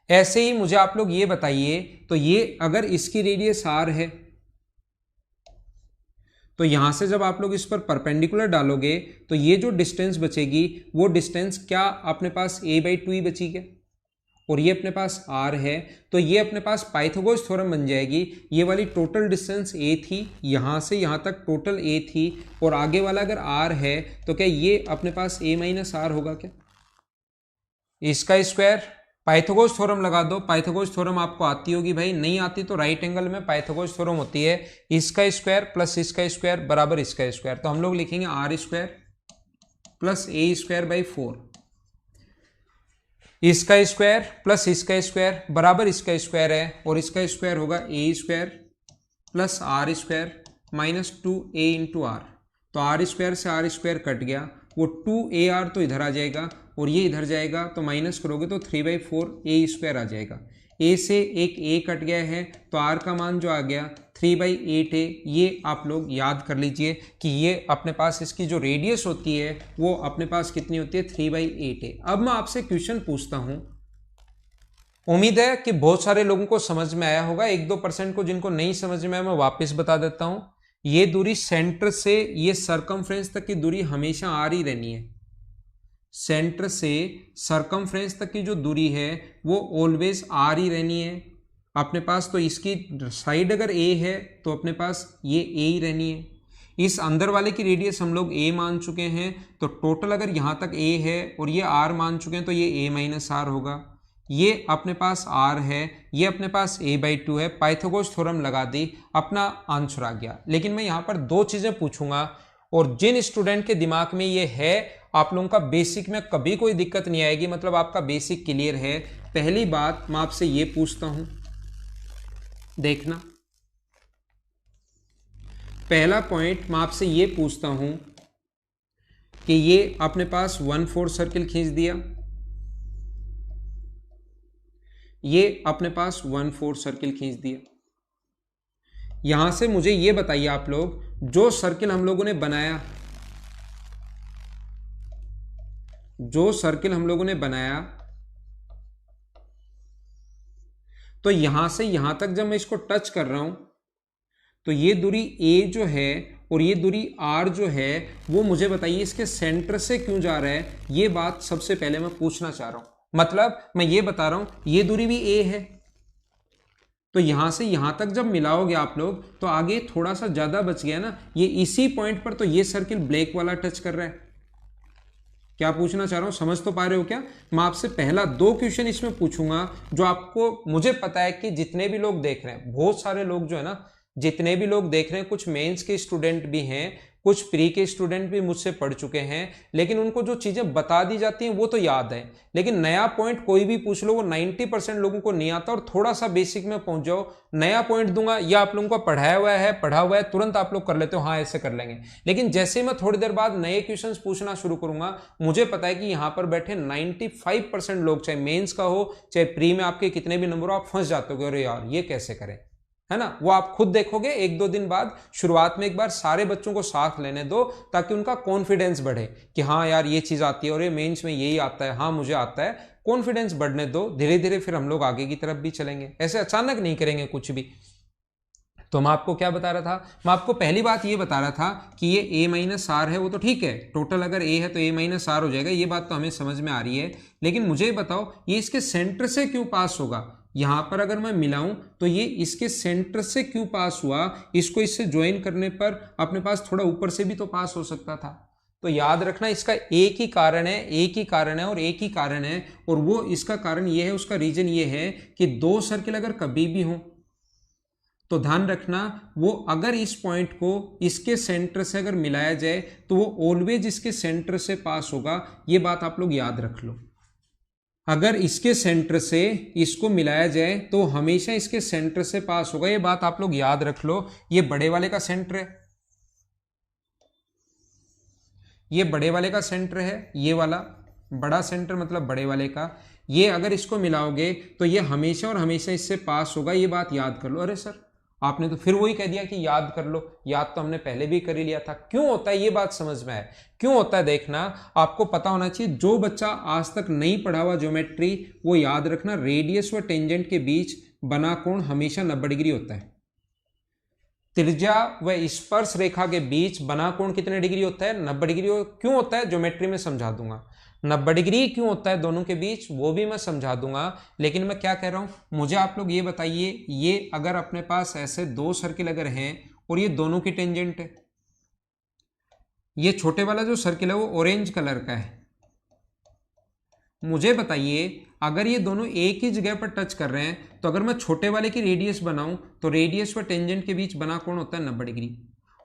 ऐसे ही मुझे आप लोग ये बताइए, तो ये अगर इसकी रेडियस आर है तो यहां से जब आप लोग इस पर परपेंडिकुलर डालोगे तो ये जो डिस्टेंस बचेगी वो डिस्टेंस क्या अपने पास a/2 ही बची क्या, और ये अपने पास r है, तो ये अपने पास पाइथागोरस थ्योरम बन जाएगी। ये वाली टोटल डिस्टेंस a थी, यहां से यहां तक टोटल a थी, और आगे वाला अगर r है तो क्या ये अपने पास a - r होगा क्या, इसका स्क्वायर। पाइथागोरस थ्योरम लगा दो, पाइथागोरस थ्योरम आपको आती होगी भाई, नहीं आती तो राइट एंगल में पाइथागोरस थ्योरम होती है, इसका स्क्वायर प्लस इसका स्क्वायर बराबर इसका स्क्वायर, तो हम लोग लिखेंगे r² प्लस a²/4, इसका स्क्वायर प्लस इसका स्क्वायर बराबर इसका स्क्वायर है, और इसका स्क्वायर होगा a² plus r² minus 2a into are, तो r² से r² कट गया, वो 2ar तो इधर आ जाएगा और ये इधर जाएगा, तो माइनस करोगे तो 3/4 a² आ जाएगा। a से एक a कट गया है तो r का मान जो आ गया 3/8 है। ये आप लोग याद कर लीजिए कि ये अपने पास इसकी जो रेडियस होती है वो अपने पास कितनी होती है, 3/8 है। अब मैं आपसे क्वेश्चन पूछता हूं, उम्मीद है कि बहुत सारे लोगों को समझ में आया होगा, 1-2% को जिनको नहीं समझ में आया मैं वापस बता देता हूं। ये दूरी सेंटर से ये सरकमफ्रेंस तक की दूरी हमेशा आर ही रहनी है, सेंटर से सरकमफ्रेंस तक की जो दूरी है वो ऑलवेज आर ही रहनी है अपने पास। तो इसकी साइड अगर ए है तो अपने पास ये ए ही रहनी है। इस अंदर वाले की रेडियस हम लोग ए मान चुके हैं, तो टोटल अगर यहां तक ए है और ये आर मान चुके हैं तो ये a - r होगा। ये अपने पास r है, ये अपने पास a/2 है, पाइथागोरस थ्योरम लगा दी, अपना आंसर आ गया। लेकिन मैं यहां पर दो चीजें पूछूंगा, और जिन स्टूडेंट के दिमाग में ये है, आप लोगों का बेसिक में कभी कोई दिक्कत नहीं आएगी, मतलब आपका बेसिक क्लियर है। पहली बात मैं आपसे ये पूछता हूं, देखना, पहला पॉइंट मैं आपसे ये पूछता हूं कि ये अपने पास 1/4 सर्किल खींच दिया, ये अपने पास 1/4 सर्किल खींच दिया। यहां से मुझे ये बताइए आप लोग, जो सर्किल हम लोगों ने बनाया, जो सर्किल हम लोगों ने बनाया, तो यहां से यहां तक जब मैं इसको टच कर रहा हूं तो ये दूरी a जो है और ये दूरी r जो है वो मुझे बताइए इसके सेंटर से क्यों जा रहा है। ये बात सबसे पहले मैं पूछना चाह रहा हूं। मतलब मैं ये बता रहा हूं ये दूरी भी a है, तो यहां से यहां तक जब मिलाओगे आप लोग तो आगे थोड़ा सा ज्यादा बच गया ना। ये इसी पॉइंट पर तो ये सर्किल ब्लैक वाला टच कर रहा है। क्या पूछना चाह रहा हूं, समझ तो पा रहे हो क्या? मैं आपसे पहला 2 क्वेश्चन इसमें पूछूंगा जो आपको, मुझे पता है कि जितने भी लोग देख रहे हैं, बहुत सारे लोग जो है ना, जितने भी लोग देख रहे हैं, कुछ मेंस के स्टूडेंट भी हैं, कुछ प्री के स्टूडेंट भी मुझसे पढ़ चुके हैं, लेकिन उनको जो चीजें बता दी जाती हैं वो तो याद है, लेकिन नया पॉइंट कोई भी पूछ लो वो 90% लोगों को नहीं आता। और थोड़ा सा बेसिक में पहुंच जाओ, नया पॉइंट दूंगा या आप लोगों को पढ़ा हुआ है तुरंत आप लोग कर लेते हो, हाँ ऐसे कर लेंगे। लेकिन जैसे मैं थोड़ी देर बाद नए क्वेश्चन पूछना शुरू करूंगा, मुझे पता है कि यहां पर बैठे 95% लोग, चाहे मेंस का हो चाहे प्री में आपके कितने भी नंबर हो, आप फंस जाते हो, अरे यार ये कैसे करें, है ना। वो आप खुद देखोगे 1-2 दिन बाद। शुरुआत में एक बार सारे बच्चों को साथ लेने दो ताकि उनका कॉन्फिडेंस बढ़े कि हाँ यार ये चीज आती है और ये मेंस में यही आता है, हाँ मुझे आता है। कॉन्फिडेंस बढ़ने दो, धीरे धीरे फिर हम लोग आगे की तरफ भी चलेंगे, ऐसे अचानक नहीं करेंगे कुछ भी। तो मैं आपको क्या बता रहा था, मैं आपको पहली बात ये बता रहा था कि ये a-r है, वो तो ठीक है, टोटल अगर a है तो a-r हो जाएगा, ये बात तो हमें समझ में आ रही है। लेकिन मुझे बताओ ये इसके सेंटर से क्यों पास होगा। यहां पर अगर मैं मिलाऊं तो ये इसके सेंटर से क्यों पास हुआ, इसको इससे ज्वाइन करने पर अपने पास थोड़ा ऊपर से भी तो पास हो सकता था। तो याद रखना इसका एक ही कारण है, एक ही कारण है और एक ही कारण है, और वो इसका कारण ये है, उसका रीजन ये है कि 2 सर्किल अगर कभी भी हो तो ध्यान रखना वो अगर इस पॉइंट को इसके सेंटर से अगर मिलाया जाए तो वो ऑलवेज इसके सेंटर से पास होगा। ये बात आप लोग याद रख लो। अगर इसके सेंटर से इसको मिलाया जाए तो हमेशा इसके सेंटर से पास होगा, ये बात आप लोग याद रख लो। ये बड़े वाले का सेंटर है, ये बड़े वाले का सेंटर है, ये वाला बड़ा सेंटर मतलब बड़े वाले का। ये अगर इसको मिलाओगे तो ये हमेशा और हमेशा इससे पास होगा, ये बात याद कर लो। अरे सर आपने तो फिर वही कह दिया कि याद कर लो, याद तो हमने पहले भी कर ही लिया था। क्यों होता है ये बात समझ में आए, क्यों होता है देखना, आपको पता होना चाहिए। जो बच्चा आज तक नहीं पढ़ा हुआ ज्योमेट्री, वो याद रखना रेडियस व टेंजेंट के बीच बना कोण हमेशा 90 डिग्री होता है। त्रिज्या व स्पर्श रेखा के बीच बना कोण कितने डिग्री होता है, 90 डिग्री। क्यों होता है ज्योमेट्री में समझा दूंगा। 90 डिग्री क्यों होता है दोनों के बीच वो भी मैं समझा दूंगा। लेकिन मैं क्या कह रहा हूं, मुझे आप लोग ये बताइए, ये अगर अपने पास ऐसे 2 सर्किल अगर हैं और ये दोनों की टेंजेंट है, ये छोटे वाला जो सर्किल है वो ऑरेंज कलर का है, मुझे बताइए अगर ये दोनों एक ही जगह पर टच कर रहे हैं तो अगर मैं छोटे वाले की रेडियस बनाऊं तो रेडियस व टेंजेंट के बीच बना कोण होता है 90 डिग्री,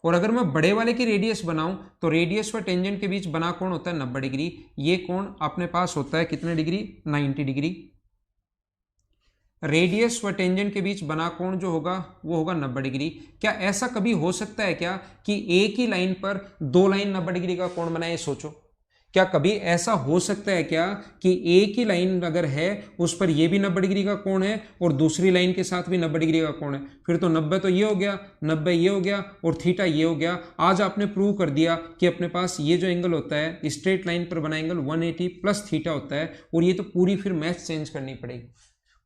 और अगर मैं बड़े वाले की रेडियस बनाऊं तो रेडियस व टेंजेंट के बीच बना कोण होता है 90 डिग्री। ये कोण अपने पास होता है कितने डिग्री, 90 डिग्री। रेडियस व टेंजेंट के बीच बना कोण जो होगा वो होगा 90 डिग्री। क्या ऐसा कभी हो सकता है क्या कि एक ही लाइन पर 2 लाइन 90 डिग्री का कोण बनाए, सोचो। क्या कभी ऐसा हो सकता है क्या कि एक ही लाइन अगर है उस पर ये भी 90 डिग्री का कोण है और दूसरी लाइन के साथ भी 90 डिग्री का कोण है, फिर तो 90 तो ये हो गया, 90 ये हो गया और थीटा ये हो गया। आज आपने प्रूव कर दिया कि अपने पास ये जो एंगल होता है स्ट्रेट लाइन पर बना एंगल 180 प्लस थीटा होता है। और ये तो पूरी फिर मैथ चेंज करनी पड़ेगी,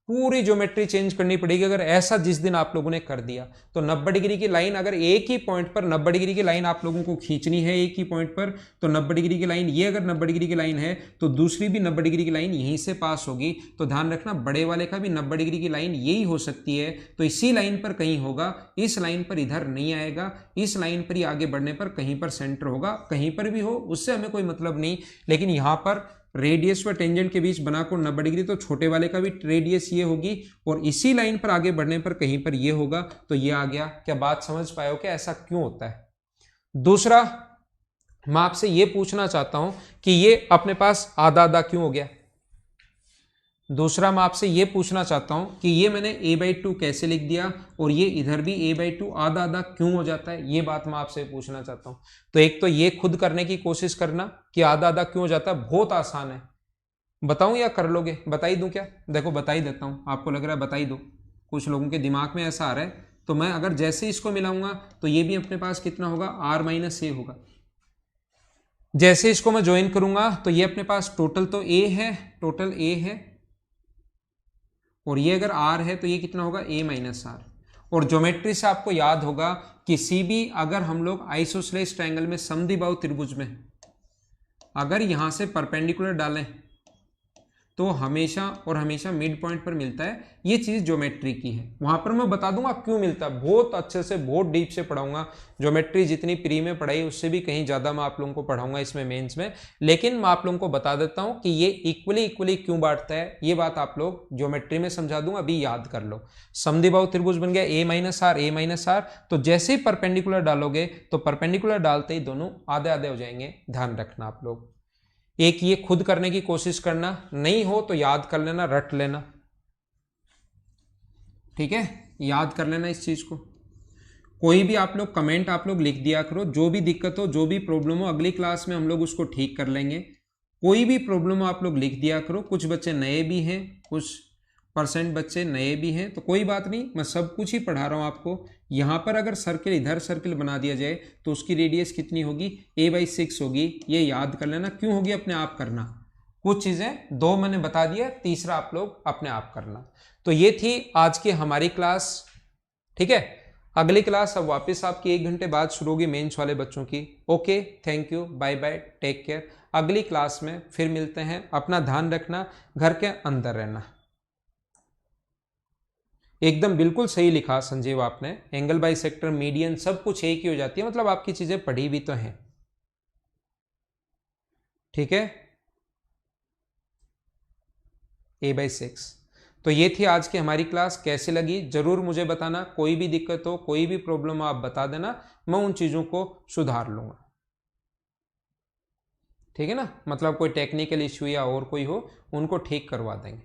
पूरी ज्योमेट्री चेंज करनी पड़ेगी। अगर ऐसा जिस दिन आप लोगों ने कर दिया तो 90 डिग्री की लाइन, अगर एक ही पॉइंट पर 90 डिग्री की लाइन आप लोगों को खींचनी है एक ही पॉइंट पर, तो 90 डिग्री की लाइन, ये अगर 90 डिग्री की लाइन है तो दूसरी भी 90 डिग्री की लाइन यहीं से पास होगी। तो ध्यान रखना बड़े वाले का भी 90 डिग्री की लाइन यही हो सकती है, तो इसी लाइन पर कहीं होगा, इस लाइन पर इधर नहीं आएगा, इस लाइन पर ही आगे बढ़ने पर कहीं पर सेंटर होगा, कहीं पर भी हो उससे हमें कोई मतलब नहीं। लेकिन यहां पर रेडियस व टेंजेंट के बीच बना कोण 90 डिग्री, तो छोटे वाले का भी रेडियस ये होगी और इसी लाइन पर आगे बढ़ने पर कहीं पर ये होगा, तो ये आ गया। क्या बात समझ पाए हो क्या ऐसा क्यों होता है। दूसरा मैं आपसे ये पूछना चाहता हूं कि ये अपने पास आधा आधा क्यों हो गया। दूसरा मैं आपसे ये पूछना चाहता हूं कि ये मैंने a/2 कैसे लिख दिया और ये इधर भी a/2 आधा आधा क्यों हो जाता है, ये बात मैं आपसे पूछना चाहता हूं। तो एक तो ये खुद करने की कोशिश करना कि आधा आधा क्यों हो जाता है, बहुत आसान है। बताऊं या कर लोगे? बता ही दूं क्या? देखो बता ही देता हूं, आपको लग रहा है बता ही दो, कुछ लोगों के दिमाग में ऐसा आ रहा है। तो मैं अगर जैसे इसको मिलाऊंगा तो ये भी अपने पास कितना होगा, r माइनस ए होगा। जैसे इसको मैं ज्वाइन करूंगा तो ये अपने पास टोटल तो a है, टोटल a है, और ये अगर r है तो ये कितना होगा, a माइनस आर। और ज्योमेट्री से आपको याद होगा किसी भी अगर हम लोग आइसोसेलेस ट्रायंगल में समद्विबाहु त्रिभुज में अगर यहां से परपेंडिकुलर डालें तो हमेशा और हमेशा मिड पॉइंट पर मिलता है। ये चीज ज्योमेट्री की है, वहां पर मैं बता दूंगा क्यों मिलता है, बहुत अच्छे से बहुत डीप से पढ़ाऊंगा। ज्योमेट्री जितनी प्री में पढ़ाई उससे भी कहीं ज्यादा मैं आप लोगों को पढ़ाऊंगा इसमें मेंस में। लेकिन मैं आप लोगों को बता देता हूं कि ये इक्वली क्यों बांटता है, ये बात आप लोग ज्योमेट्री में समझा दूंगा, अभी याद कर लो। समद्विबाहु त्रिभुज बन गया a माइनस आर, तो जैसे ही परपेंडिकुलर डालोगे तो परपेंडिकुलर डालते ही दोनों आधे आधे हो जाएंगे। ध्यान रखना आप लोग, एक ये खुद करने की कोशिश करना, नहीं हो तो याद कर लेना, रट लेना, ठीक है, याद कर लेना इस चीज को। कोई भी आप लोग कमेंट आप लोग लिख दिया करो, जो भी दिक्कत हो जो भी प्रॉब्लम हो अगली क्लास में हम लोग उसको ठीक कर लेंगे। कोई भी प्रॉब्लम हो आप लोग लिख दिया करो। कुछ बच्चे नए भी हैं, कुछ % बच्चे नए भी हैं, तो कोई बात नहीं, मैं सब कुछ ही पढ़ा रहा हूं आपको। यहां पर अगर सर्किल इधर सर्किल बना दिया जाए तो उसकी रेडियस कितनी होगी, a/6 होगी, ये याद कर लेना। क्यों होगी, अपने आप करना। कुछ चीजें दो मैंने बता दिया, तीसरा आप लोग अपने आप करना। तो ये थी आज की हमारी क्लास, ठीक है। अगली क्लास अब वापस आपकी 1 घंटे बाद शुरू होगी मेंस वाले बच्चों की। Okay, thank you, bye bye, take care. अगली क्लास में फिर मिलते हैं, अपना ध्यान रखना, घर के अंदर रहना। एकदम बिल्कुल सही लिखा संजीव आपने, एंगल बाइसेक्टर, मीडियन सब कुछ एक ही हो जाती है, मतलब आपकी चीजें पढ़ी भी तो हैं, ठीक है। a/6। तो ये थी आज की हमारी क्लास, कैसी लगी जरूर मुझे बताना। कोई भी दिक्कत हो, कोई भी प्रॉब्लम हो आप बता देना, मैं उन चीजों को सुधार लूंगा, ठीक है ना। मतलब कोई टेक्निकल इश्यू या और कोई हो उनको ठीक करवा देंगे।